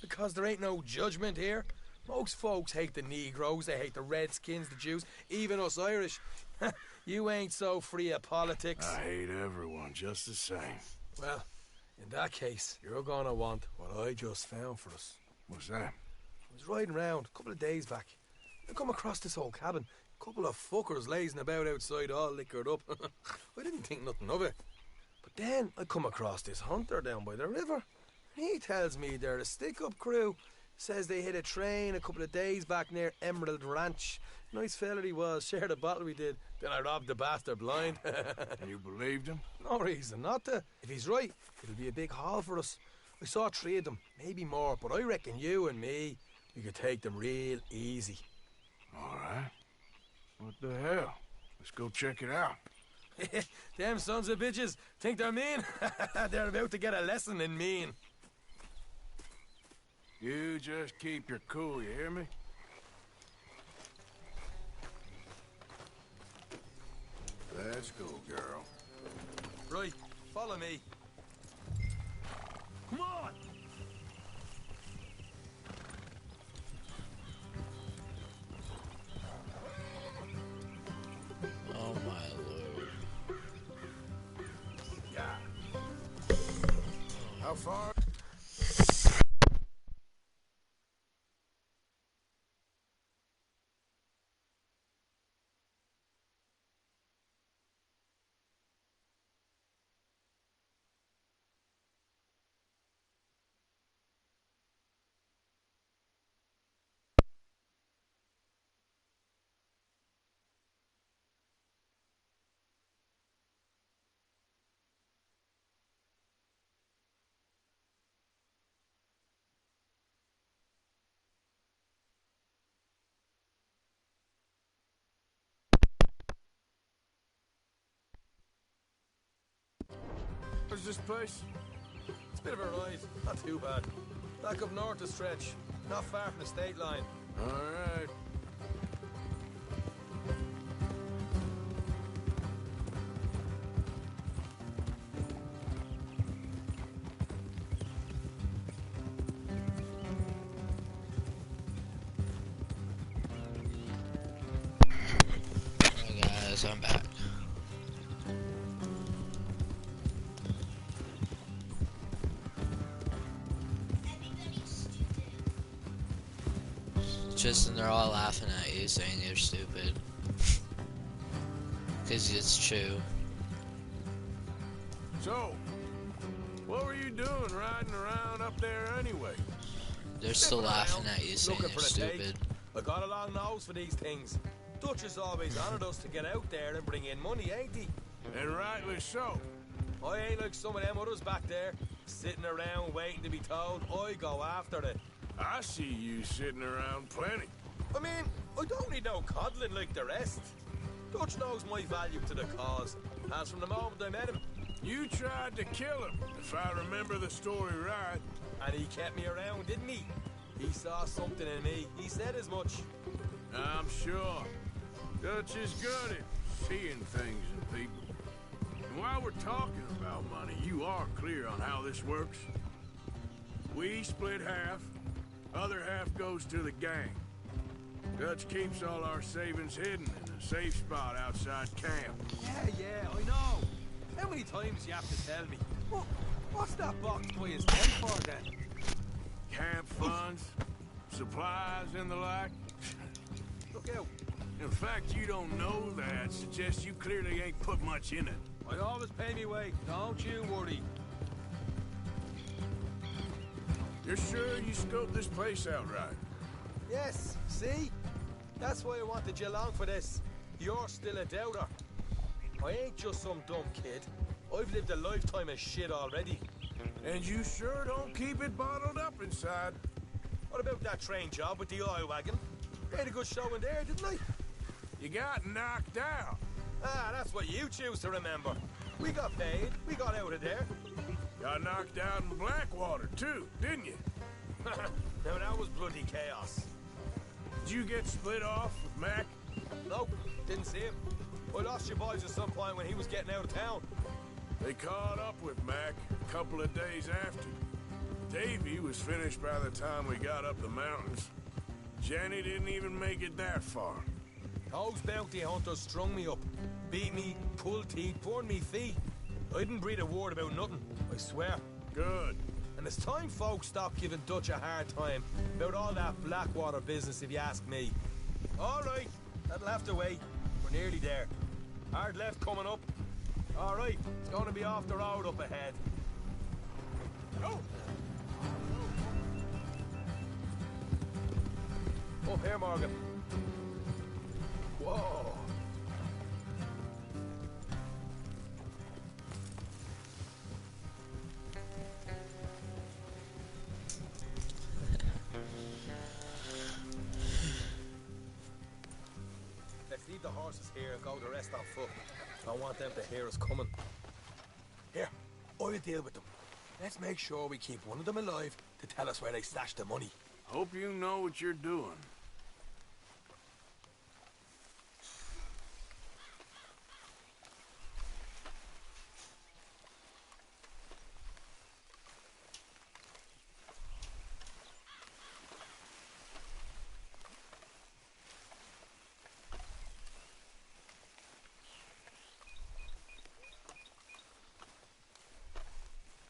Because there ain't no judgment here. Most folks hate the Negroes, they hate the Redskins, the Jews, even us Irish. You ain't so free of politics. I hate everyone just the same. Well, in that case, you're gonna want what I just found for us. What's that? I was riding around a couple of days back. I come across this old cabin. A couple of fuckers lazing about outside all liquored up. I didn't think nothing of it. But then I come across this hunter down by the river. He tells me they're a stick-up crew. Says they hit a train a couple of days back near Emerald Ranch. Nice fella he was, shared a bottle we did. Then I robbed the bastard blind. And you believed him? No reason not to. If he's right, it'll be a big haul for us. I saw 3 of them, maybe more, but I reckon you and me, we could take them real easy. All right. What the hell? Let's go check it out. Them sons of bitches think they're mean. They're about to get a lesson in mean. You just keep your cool, you hear me? Let's go, girl. Right, follow me. Come on! Oh my lord. Yeah. How far? Where's this place? It's a bit of a ride, not too bad. Back up north a stretch, not far from the state line. All right. Alright guys, I'm back. Just and they're all laughing at you, saying you're stupid. Because it's true. So, what were you doing riding around up there anyway? They're still laughing at you, saying Looking you're for the take. stupid. I got a long nose for these things. Dutch has always honoured us to get out there and bring in money, ain't he? And rightly so. I ain't like some of them others back there, sitting around waiting to be told. I go after it. I see you sitting around plenty. I mean, I don't need no coddling like the rest. Dutch knows my value to the cause, as from the moment I met him. You tried to kill him, if I remember the story right. And he kept me around, didn't he? He saw something in me. He said as much. I'm sure. Dutch is good at seeing things in people. And while we're talking about money, you are clear on how this works. We split half, other half goes to the gang. Dutch keeps all our savings hidden in a safe spot outside camp. Yeah, I know. How many times you have to tell me? What's that box by his tent for then? Camp funds, supplies, and the like. Look out. The fact you don't know that suggests you clearly ain't put much in it. I always pay me way. Don't you worry. You're sure you scoped this place out right? Yes, see? That's why I wanted you along for this. You're still a doubter. I ain't just some dumb kid. I've lived a lifetime of shit already. And you sure don't keep it bottled up inside. What about that train job with the oil wagon? Made a good show in there, didn't I? You got knocked out. Ah, that's what you choose to remember. We got paid. We got out of there. Got knocked out in Blackwater, too, didn't you? Now that was bloody chaos. Did you get split off with Mac? Nope, didn't see him. I lost your boys at some point when he was getting out of town. They caught up with Mac a couple of days after. Davy was finished by the time we got up the mountains. Jenny didn't even make it that far. Those bounty hunters strung me up, beat me, pulled teeth, burned me feet. I didn't breathe a word about nothing, I swear. Good. And it's time folks stop giving Dutch a hard time about all that Blackwater business, if you ask me. All right, that'll have to wait. We're nearly there. Hard left coming up. All right, it's going to be off the road up ahead. Oh! Up here, Morgan. Whoa. Let's leave the horses here and go the rest on foot. I want them to hear us coming. Here, I'll deal with them. Let's make sure we keep one of them alive to tell us where they stashed the money. Hope you know what you're doing.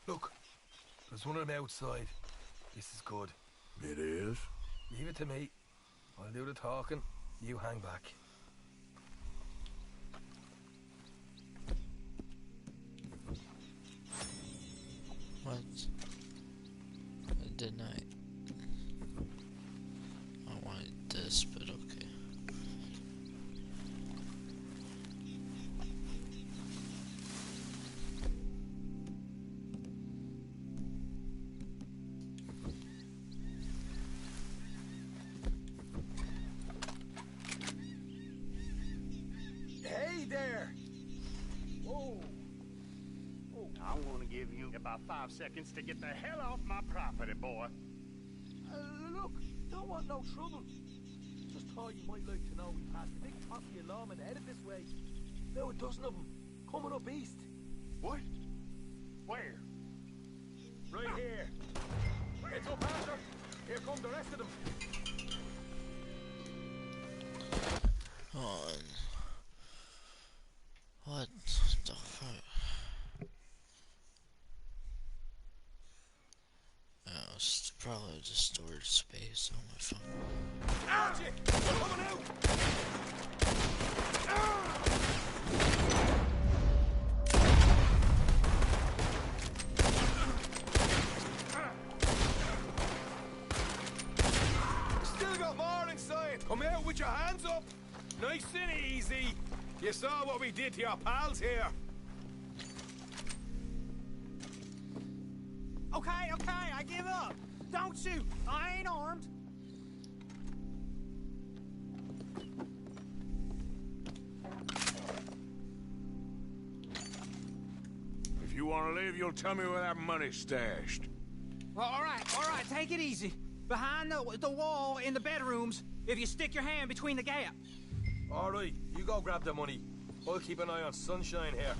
Look, there's one of them outside. This is good. It is? Leave it to me. I'll do the talking. You hang back. What? Didn't I? I wanted this, but okay. Hey there! Whoa! I want to give you about 5 seconds to get the hell off my property, boy. Look, don't want no trouble. Just thought you might like to know we passed a big toffee alarm and headed this way. Now a dozen of them, coming up east. What? Where? Right here. It's up, Arthur. Here come the rest of them. On. What the fuck? Oh, it's probably just storage space on my phone. Archie! Coming out! Still got more inside. Come out with your hands up. Nice and easy. You saw what we did to your pals here. Okay, I give up. Don't shoot. I ain't armed. If you want to leave, you'll tell me where that money's stashed. Well, all right. Take it easy. Behind the wall in the bedrooms, if you stick your hand between the gap. All right, you go grab the money. I'll keep an eye on Sunshine here.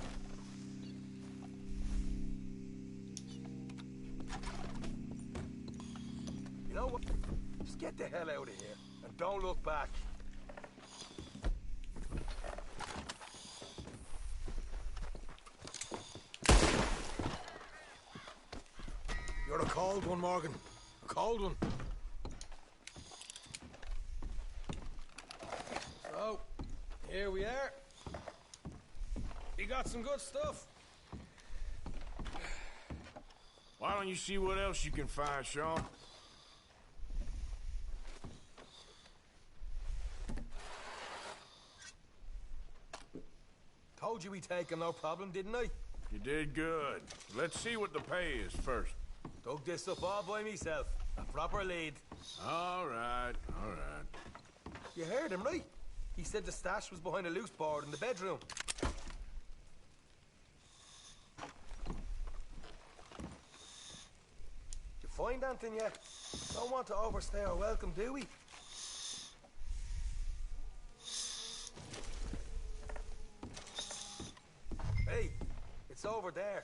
You know what? Just get the hell out of here and don't look back. You're a cold one, Morgan. A cold one. So, here we are. You got some good stuff. Why don't you see what else you can find, Sean? Told you we'd take him, no problem, didn't I? You did good. Let's see what the pay is first. Dug this up all by myself. A proper lead. All right, all right. You heard him, right? He said the stash was behind a loose board in the bedroom. mind anything yet? Don't want to overstay our welcome, do we? Hey, it's over there.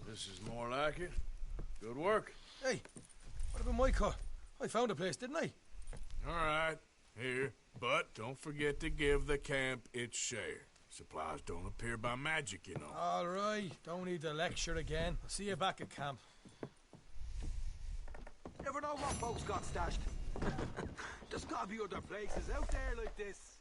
This is more like it. Good work. Hey, what about my car? I found a place, didn't I? All right, here. But don't forget to give the camp its share. Supplies don't appear by magic, you know. All right, don't need to lecture again. I'll see you back at camp. Never know what folks got stashed. There's gotta be other places out there like this.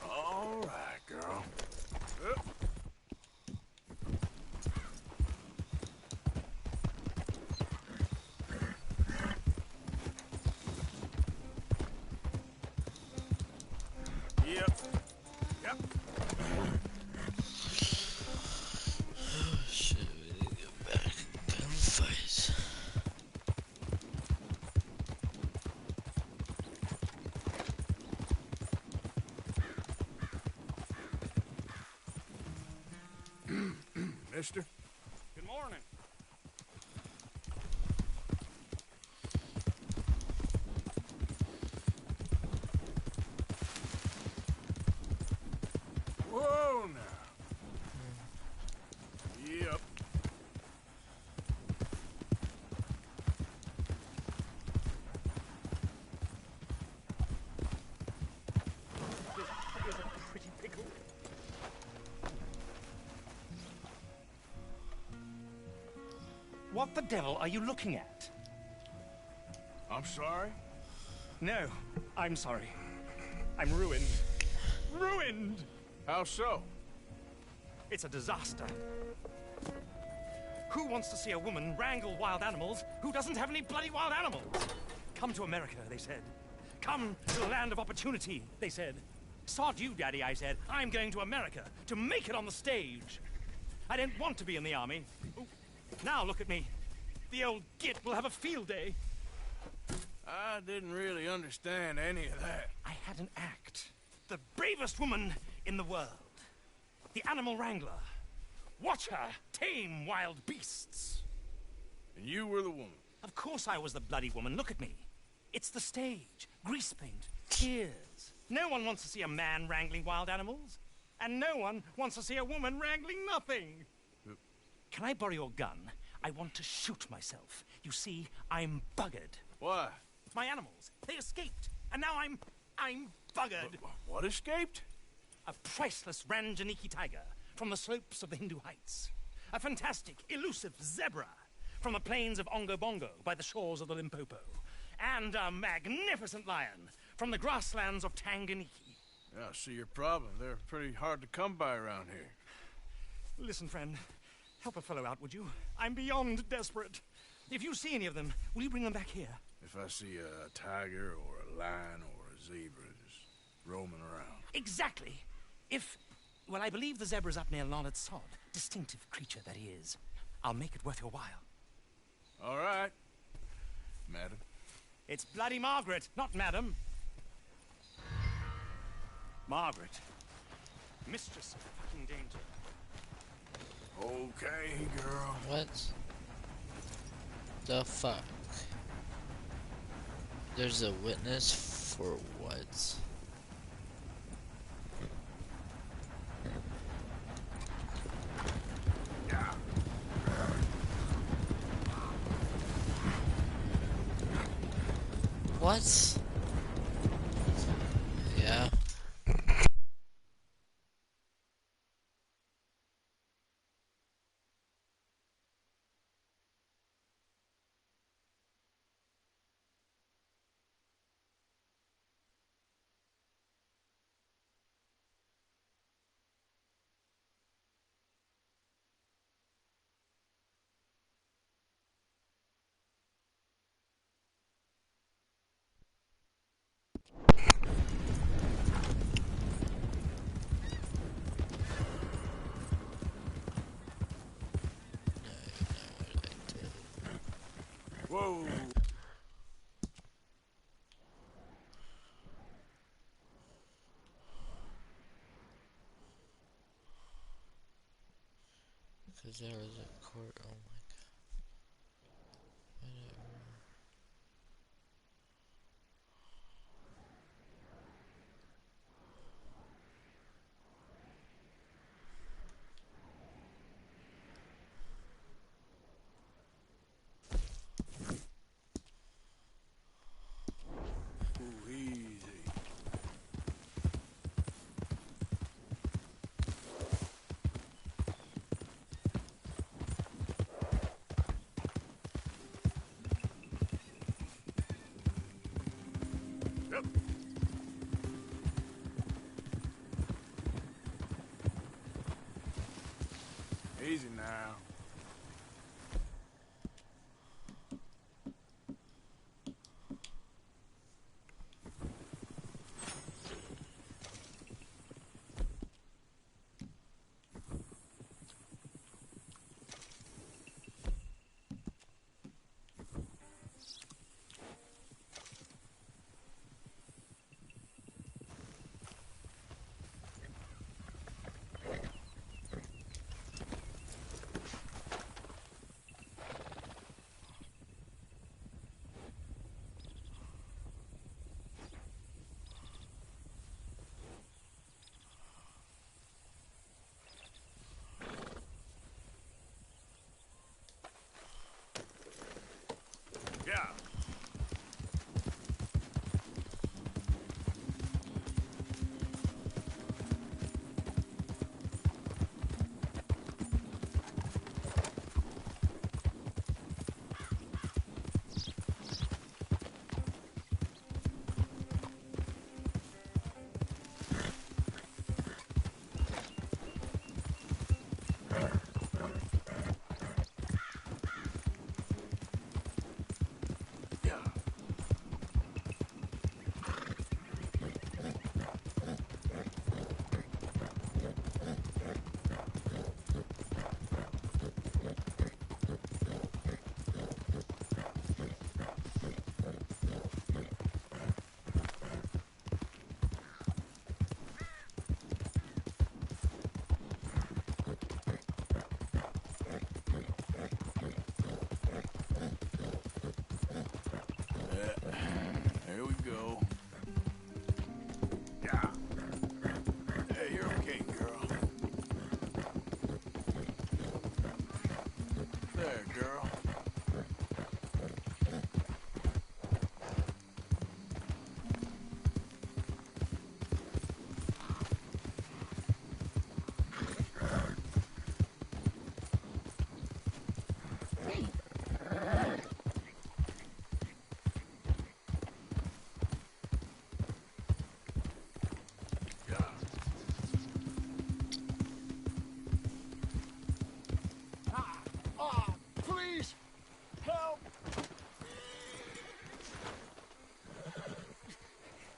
All right, girl. Yep. Yep. Oh shit, we need to get back and fight. Mister? Good morning. Whoa, now. Yep. Here's a pretty pickle. What the devil are you looking at? I'm sorry? No, I'm sorry. I'm ruined. Ruined! How so? It's a disaster. Who wants to see a woman wrangle wild animals who doesn't have any bloody wild animals? Come to America, they said. Come to the land of opportunity, they said. Sod you, Daddy, I said. I'm going to America to make it on the stage. I don't want to be in the army. Ooh. Now look at me. The old git will have a field day. I didn't really understand any of that. I had an act. The bravest woman in the world. The animal wrangler. Watch her tame wild beasts. And you were the woman? Of course I was the bloody woman. Look at me. It's the stage. Grease paint. Tears. No one wants to see a man wrangling wild animals. And no one wants to see a woman wrangling nothing. Can I borrow your gun? I want to shoot myself. You see, I'm buggered. Why? My animals. They escaped. And now I'm buggered. What escaped? A priceless Ranjaniki tiger from the slopes of the Hindu Heights. A fantastic, elusive zebra from the plains of Ongo Bongo by the shores of the Limpopo. And a magnificent lion from the grasslands of Tanganyika. Yeah, I see your problem. They're pretty hard to come by around here. Listen, friend. Help a fellow out, would you? I'm beyond desperate. If you see any of them, will you bring them back here? If I see a tiger or a lion or a zebra just roaming around. Exactly. Well, I believe the zebra's up near Larned Sod. Distinctive creature that he is. I'll make it worth your while. All right, madam. It's bloody Margaret, not madam. Margaret. Mistress of fucking danger. Okay, girl. What the fuck? There's a witness for what? What? Yeah. Whoa. Because there was a court, oh my god. Whatever. Ooh, easy. Yep. Easy now. Yeah. There we go. Yeah. Hey, you're okay, girl. There, girl. Please, help!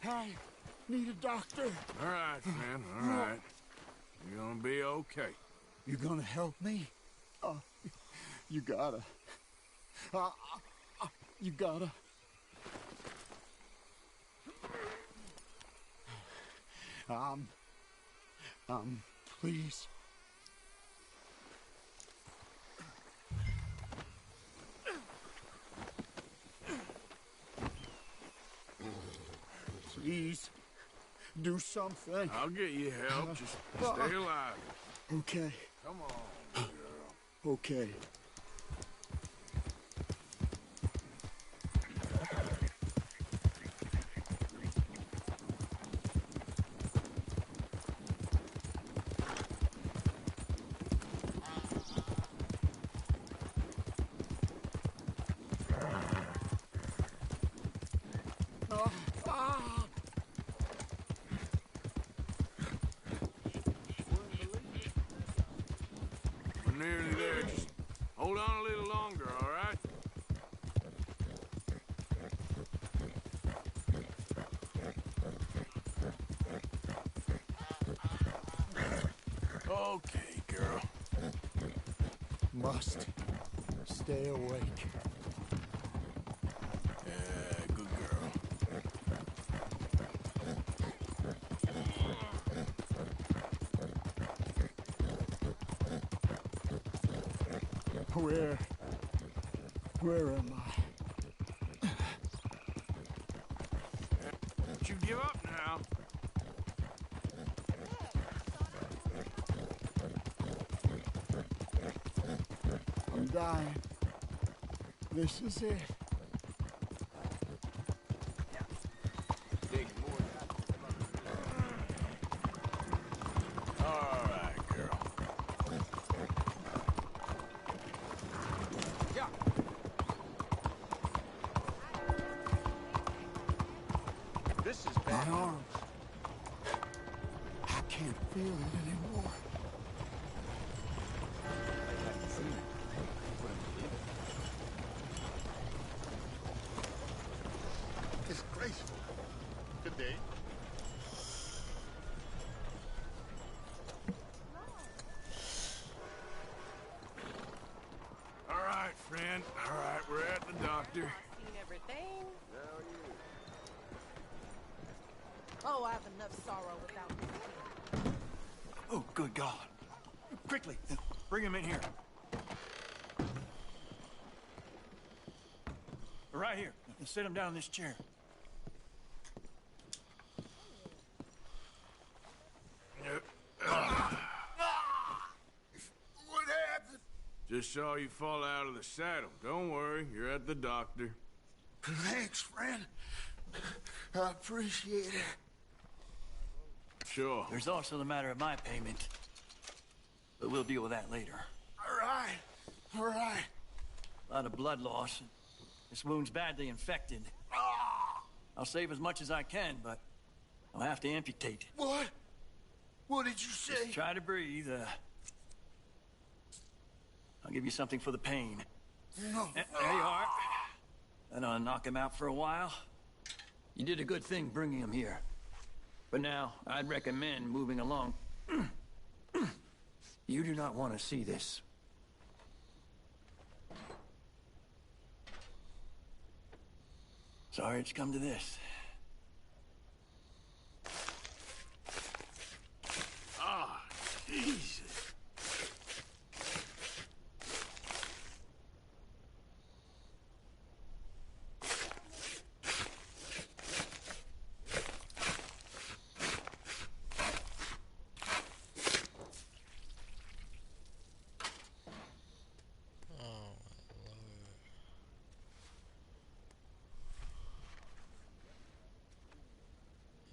I need a doctor. All right, man, all right. You're gonna be okay. You gonna help me? You gotta. You gotta. Please. Please, do something. I'll get you help. Just stay alive. Okay. Come on, girl. Okay. We're nearly there. Just hold on a little longer, all right? Okay, girl. Must stay awake. Where am I? Don't you give up now. I'm dying. This is it. All right, girl. Yeah. This is My bad. arms. I can't feel it anymore. Disgraceful. Good day. All right, friend. All right, we're at the doctor. Seen everything? Now you. Oh, I have enough sorrow without this. Oh, good God. Quickly, bring him in here. Right here. Sit him down in this chair. What happened? Just saw you fall out of the saddle. Don't worry, you're at the doctor. Thanks, friend. I appreciate it. Sure. There's also the matter of my payment. But we'll deal with that later. All right. All right. A lot of blood loss. This wound's badly infected. I'll save as much as I can, but I'll have to amputate. What? What did you say? Just try to breathe. I'll give you something for the pain. No. There you are. And I'll knock him out for a while. You did a good thing bringing him here. But now, I'd recommend moving along. You do not want to see this. Sorry it's come to this. Ah, Jesus.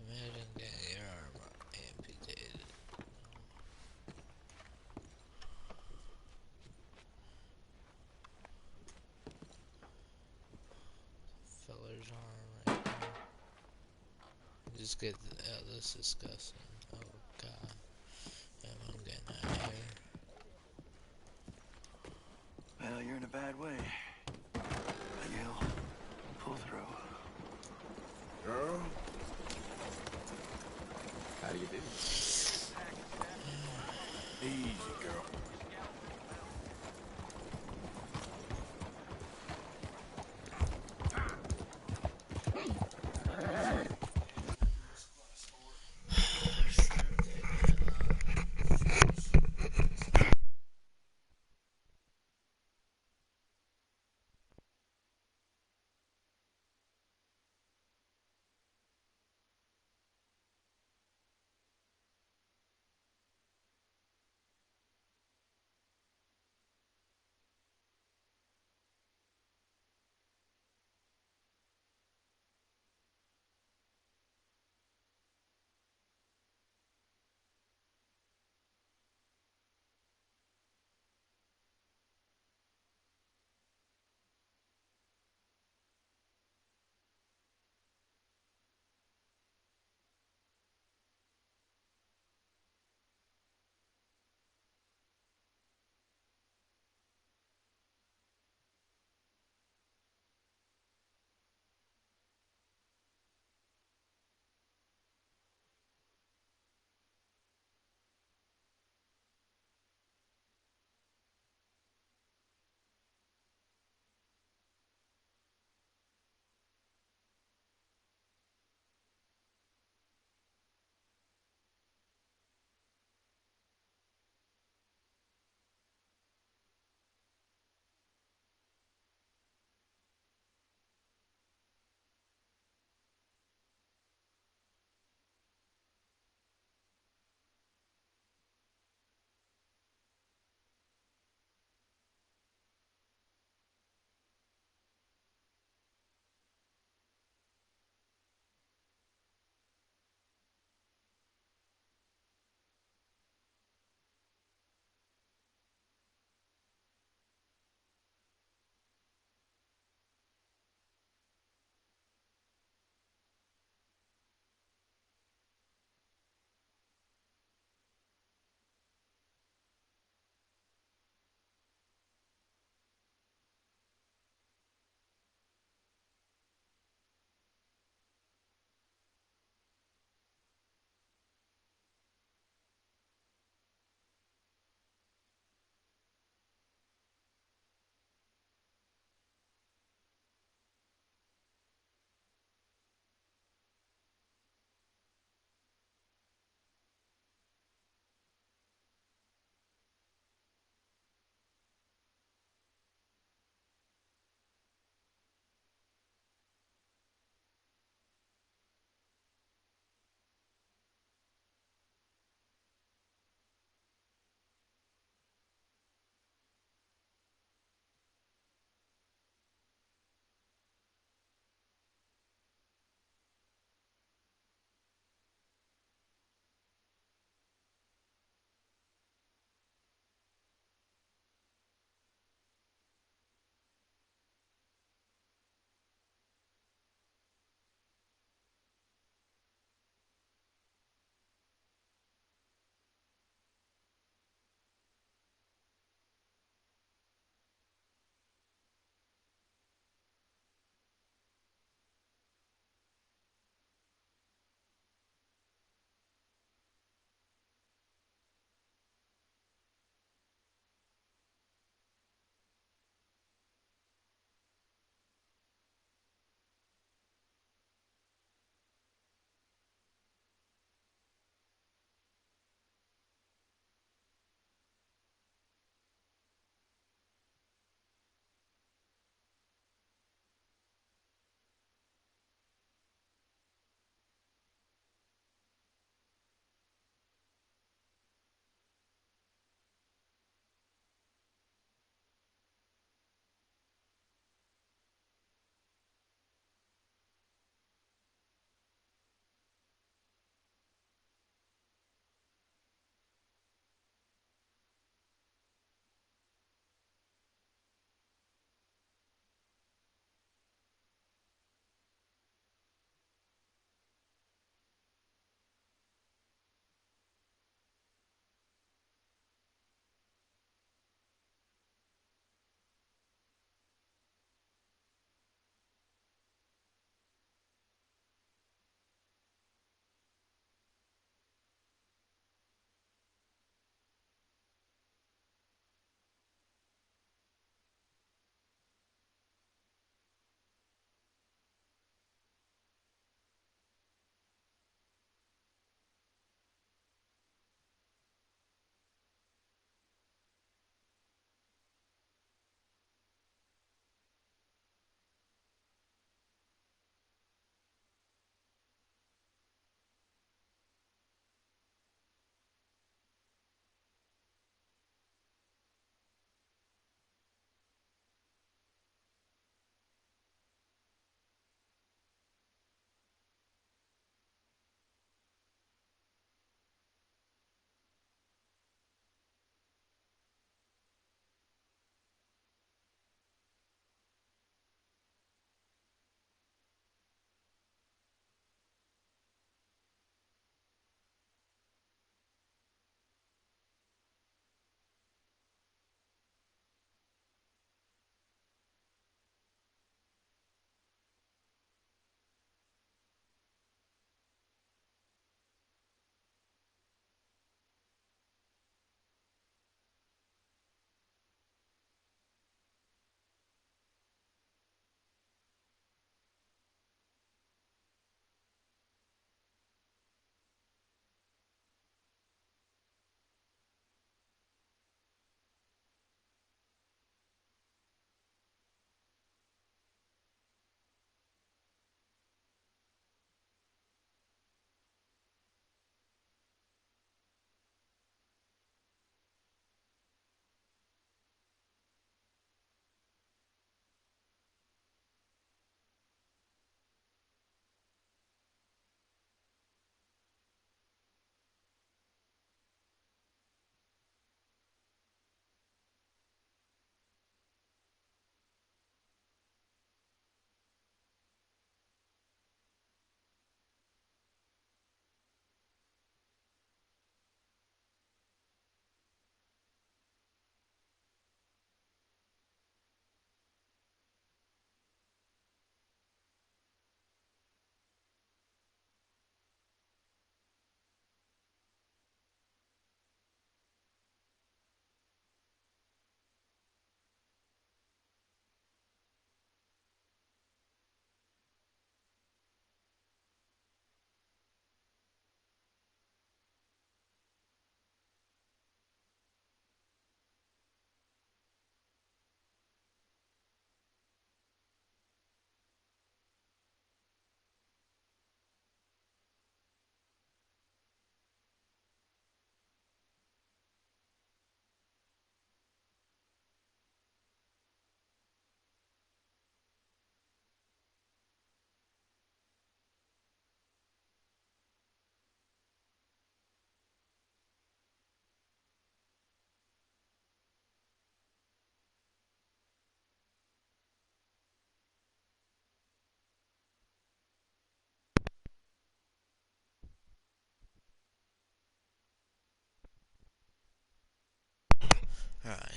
Imagine getting your arm amputated. Feller's arm right there. Just get this disgusting. Oh god. I'm getting out of here. Well, you're in a bad way. But you'll pull through. Girl? How do you do? Easy, girl.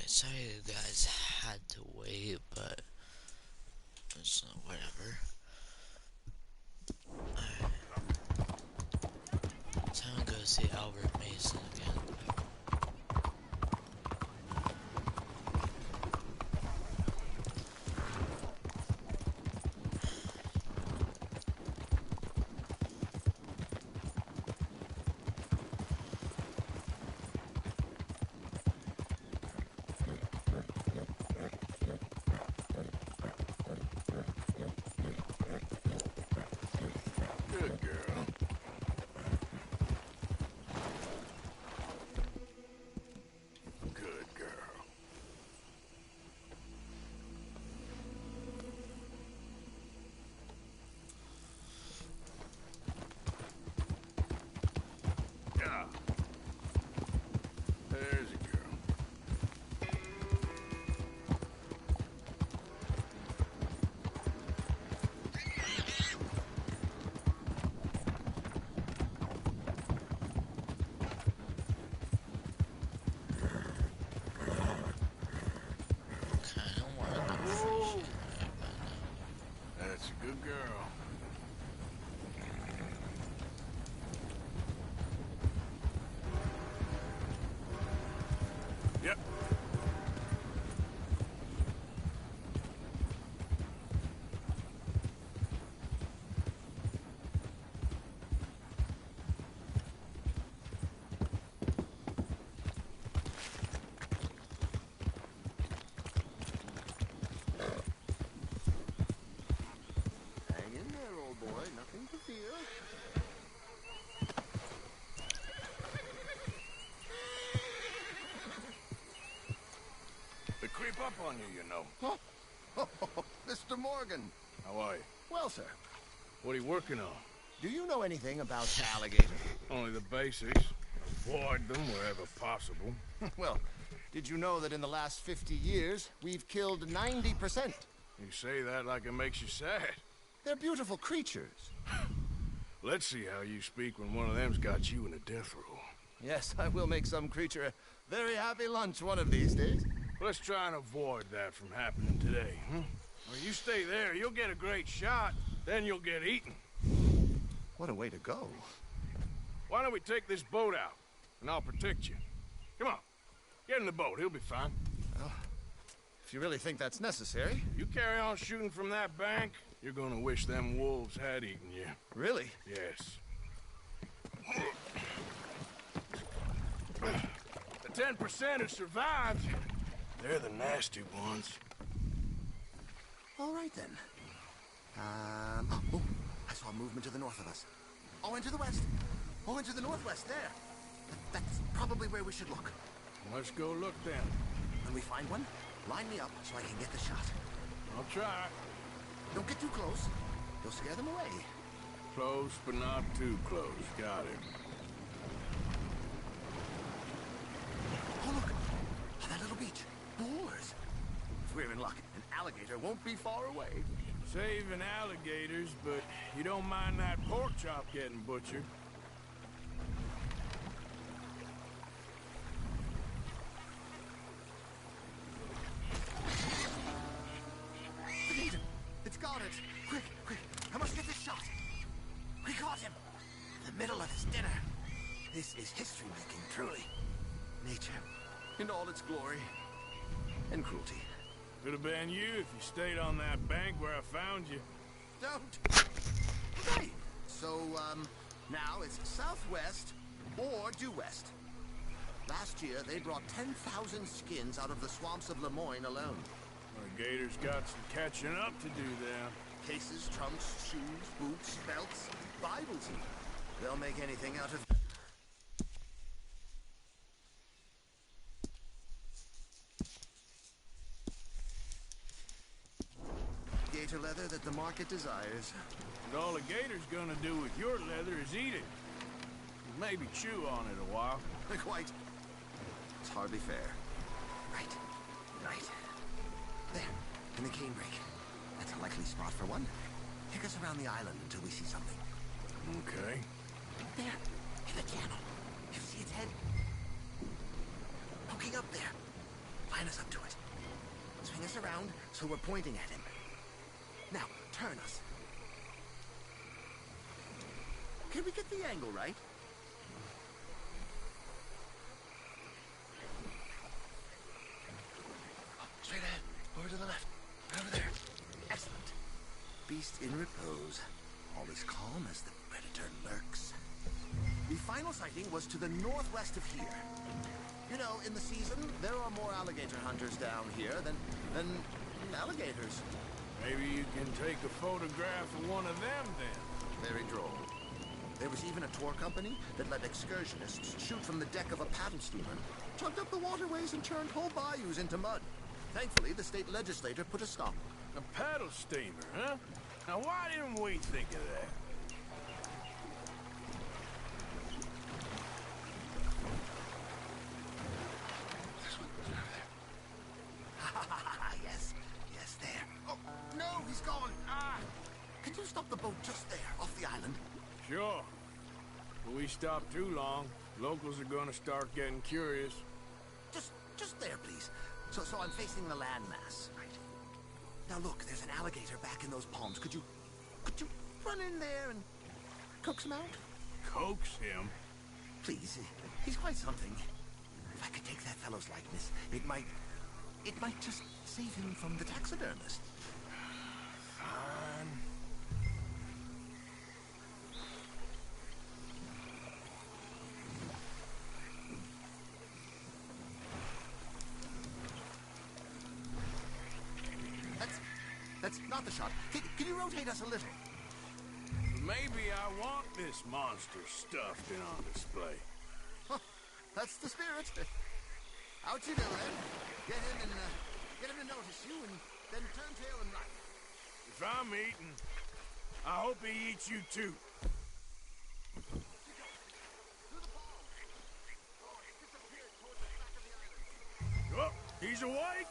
sorry you guys had to wait, but it's whatever. Alright. Time to go see Albert Mason again. Good girl. Good girl. Yeah. There's a girl. Kinda wanted to appreciate it by now. That's a good girl. Yep. Hang in there, old boy. Nothing to fear. They creep up on you, you know. Oh, Mr. Morgan. How are you? Well, sir, What are you working on? do you know anything about alligators? Only the basics. Avoid them wherever possible. Well, did you know that in the last 50 years, we've killed 90%? You say that like it makes you sad. They're beautiful creatures. Let's see how you speak when one of them's got you in a death row. Yes, I will make some creature a very happy lunch one of these days. Let's try and avoid that from happening today, huh? Well, you stay there, you'll get a great shot, then you'll get eaten. What a way to go. Why don't we take this boat out, and I'll protect you. Come on, get in the boat, he'll be fine. Well, if you really think that's necessary. You carry on shooting from that bank, you're gonna wish them wolves had eaten you. Really? Yes. The 10% who survived, they're the nasty ones. All right, then. Oh, I saw movement to the north of us. Oh, and to the west. Oh, and to the northwest, there. That's probably where we should look. Let's go look then. When we find one, line me up so I can get the shot. I'll try. Don't get too close. You'll scare them away. Close, but not too close. Got it. Oh, look. That little beach. Boars. If we're in luck, an alligator won't be far away. Saving alligators, but you don't mind that pork chop getting butchered. The gator. It's got it. Quick, quick. I must get this shot. We caught him. In the middle of his dinner. This is history-making, truly. Nature, in all its glory and cruelty. Could have been you if you stayed on that bank where I found you. Don't. Okay. So, now it's southwest or due west. Last year, they brought 10,000 skins out of the swamps of Lemoyne alone. The gators got some catching up to do there. Cases, trunks, shoes, boots, belts, Bibles even. They'll make anything out of... Gator leather that the market desires. And all the gator's gonna do with your leather is eat it. Maybe chew on it a while. Quite. It's hardly fair. Right. Right. There. In the canebrake. That's a likely spot for one. Take us around the island until we see something. Okay. There. In the channel. You see its head? Poking up there. Line us up to it. Swing us around so we're pointing at him. Now, turn us. Can we get the angle right? Straight ahead. Over to the left. Right over there. Excellent. Beast in repose. All is calm as the predator lurks. The final sighting was to the northwest of here. You know, in the season, there are more alligator hunters down here than alligators. Maybe you can take a photograph of one of them then. Very droll. There was even a tour company that let excursionists shoot from the deck of a paddle steamer, chugged up the waterways and turned whole bayous into mud. Thankfully, the state legislature put a stop. A paddle steamer, huh? Now why didn't we think of that? Yes, yes, there. Oh, no, he's gone. Can you stop the boat just there, off the island? Sure. If we stop too long, locals are gonna start getting curious. Just there, please. So I'm facing the landmass. Right. Now look, there's an alligator back in those palms. Could you run in there and coax him out? Coax him? Please, he's quite something. If I could take that fellow's likeness, it might just save him from the taxidermist. Fine. That's not the shot. Can you rotate us a little? Maybe I want this monster stuffed and on display. Huh, that's the spirit. Out you go, then. Get him to notice you, and then turn tail and run. If I'm eating, I hope he eats you too. Oh, he's awake!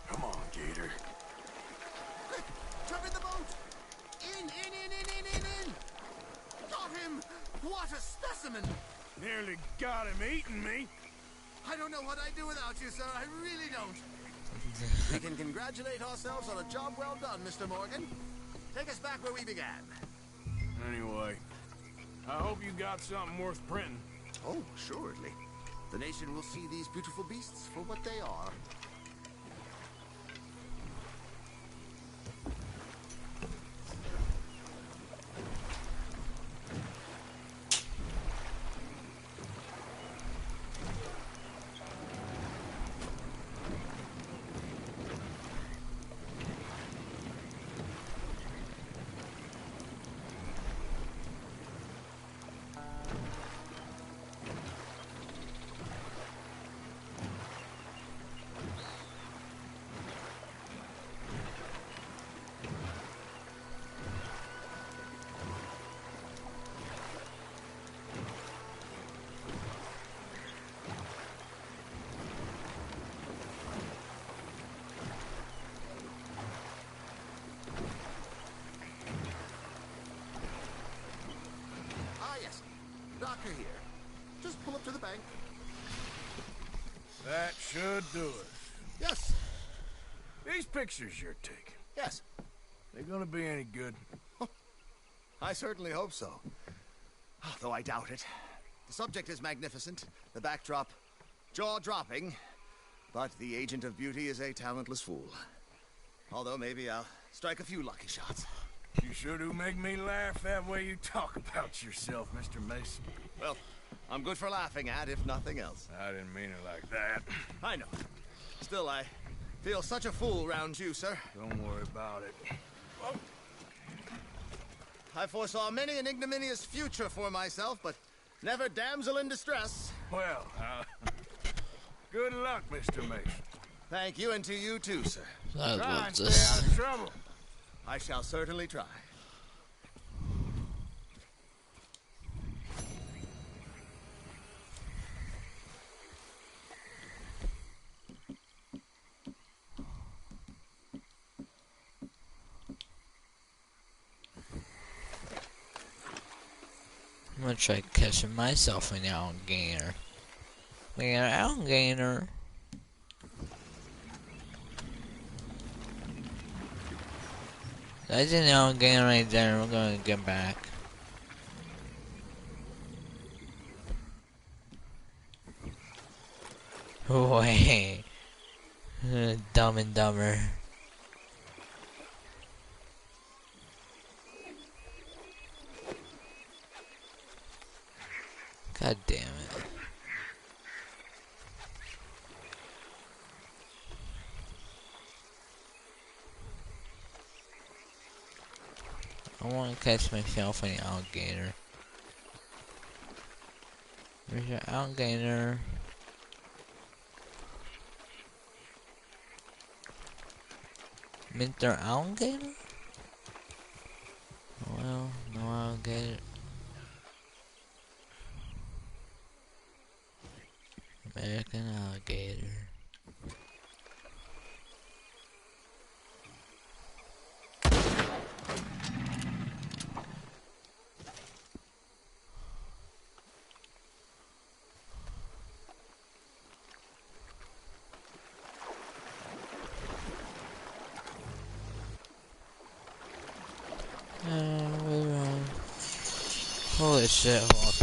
Come on, Gator. Quick! Jump in the boat! In! Got him! What a specimen! Nearly got him eating me. I don't know what I'd do without you, sir. I really don't. We can congratulate ourselves on a job well done, Mr. Morgan. Take us back where we began. Anyway, I hope you got something worth printing. Oh, assuredly. The nation will see these beautiful beasts for what they are. Docker here. Just pull up to the bank. That should do it. Yes. These pictures you're taking. Yes. They gonna be any good? Oh, I certainly hope so. Though I doubt it. The subject is magnificent. The backdrop, jaw-dropping. But the agent of beauty is a talentless fool. Although maybe I'll strike a few lucky shots. You sure do make me laugh that way you talk about yourself, Mr. Mason. Well, I'm good for laughing at, if nothing else. I didn't mean it like that. I know. Still, I feel such a fool round you, sir. Don't worry about it. Oh. I foresaw many an ignominious future for myself, but never damsel in distress. Well, good luck, Mr. Mason. Thank you, and to you too, sir. Try and stay out of trouble. I shall certainly try. I'm gonna try catching myself an alligator. We got an alligator. That's an alligator right there. We're gonna get back. Wait. Dumb and Dumber. God damn it. I want to catch myself an alligator. Where's your alligator? Minter alligator? Well, no alligator. American alligator. We're on. Holy shit, hold on.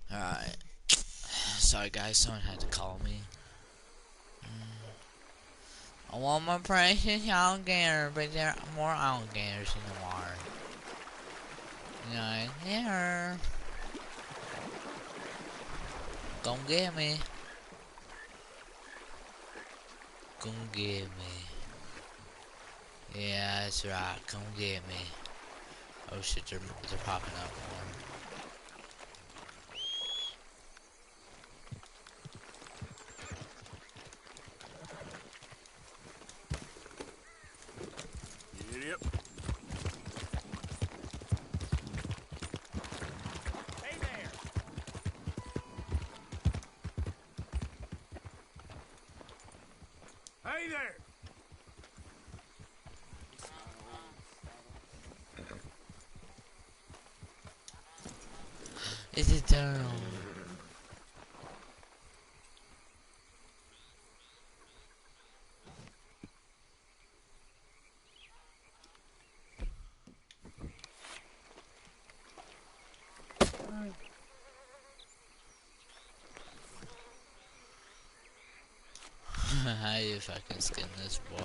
Alright. Sorry guys, someone had to call me. I want my precious alligator, but there are more alligators in the water. Right there. Come get me. Come get me. Yeah, that's right. Come get me. Oh shit, they're popping up more. Yep. Hey there! Hey there! Is it down? How you fucking skin this boy?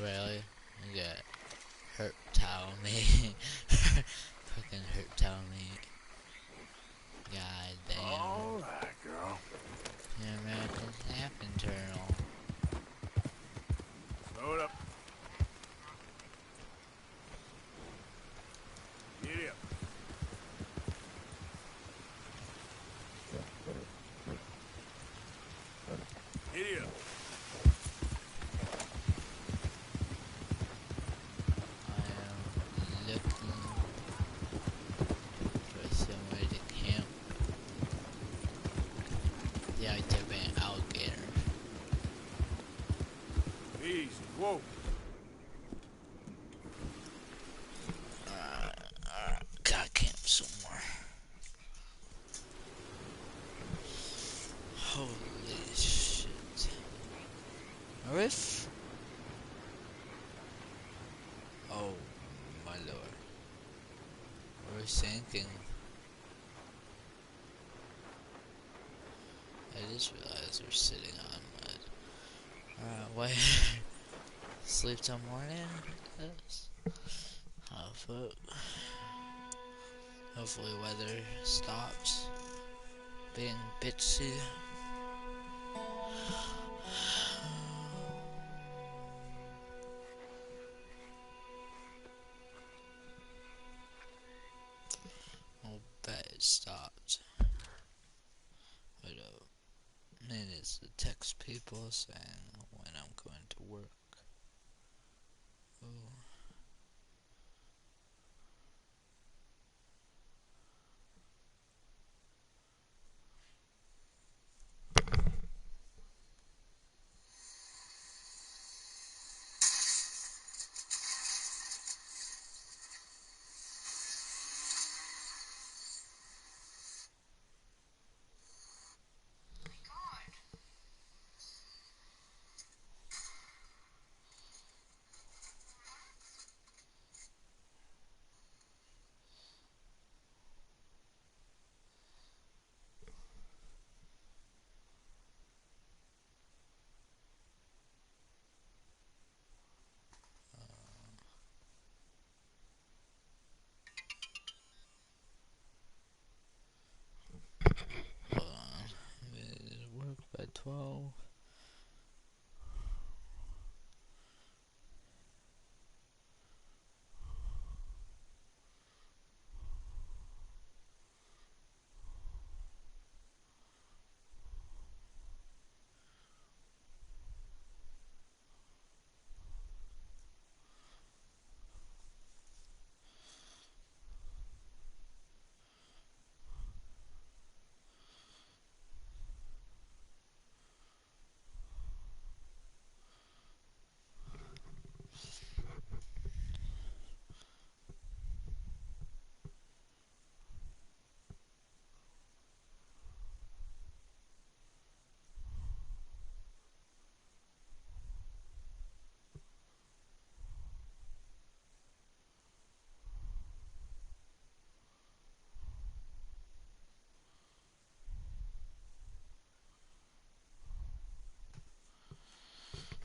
really? You got hurt towel me. Fucking hurt towel me. God damn. Alright, girl. Yeah, American Half Internal. Slow it up. Giddy up. Giddy up. I am looking for somewhere to camp. Yeah, I took an alligator. Easy. Whoa. Gotta camp somewhere. Holy shit. Riff? Oh my lord. We're sinking. I just realized we're sitting on mud. Alright, wait. Sleep till morning, I guess. Oh fuck. Hopefully weather stops being bitchy. I'll bet it stopped. But then it's to text people saying when I'm going to work. Ooh. Hold on. It'll work by 12.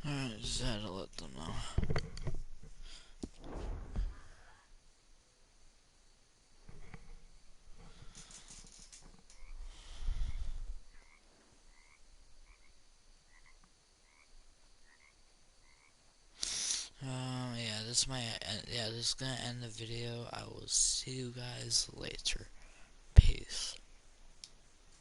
Alright, just had to let them know. Yeah, this is gonna end the video. I will see you guys later.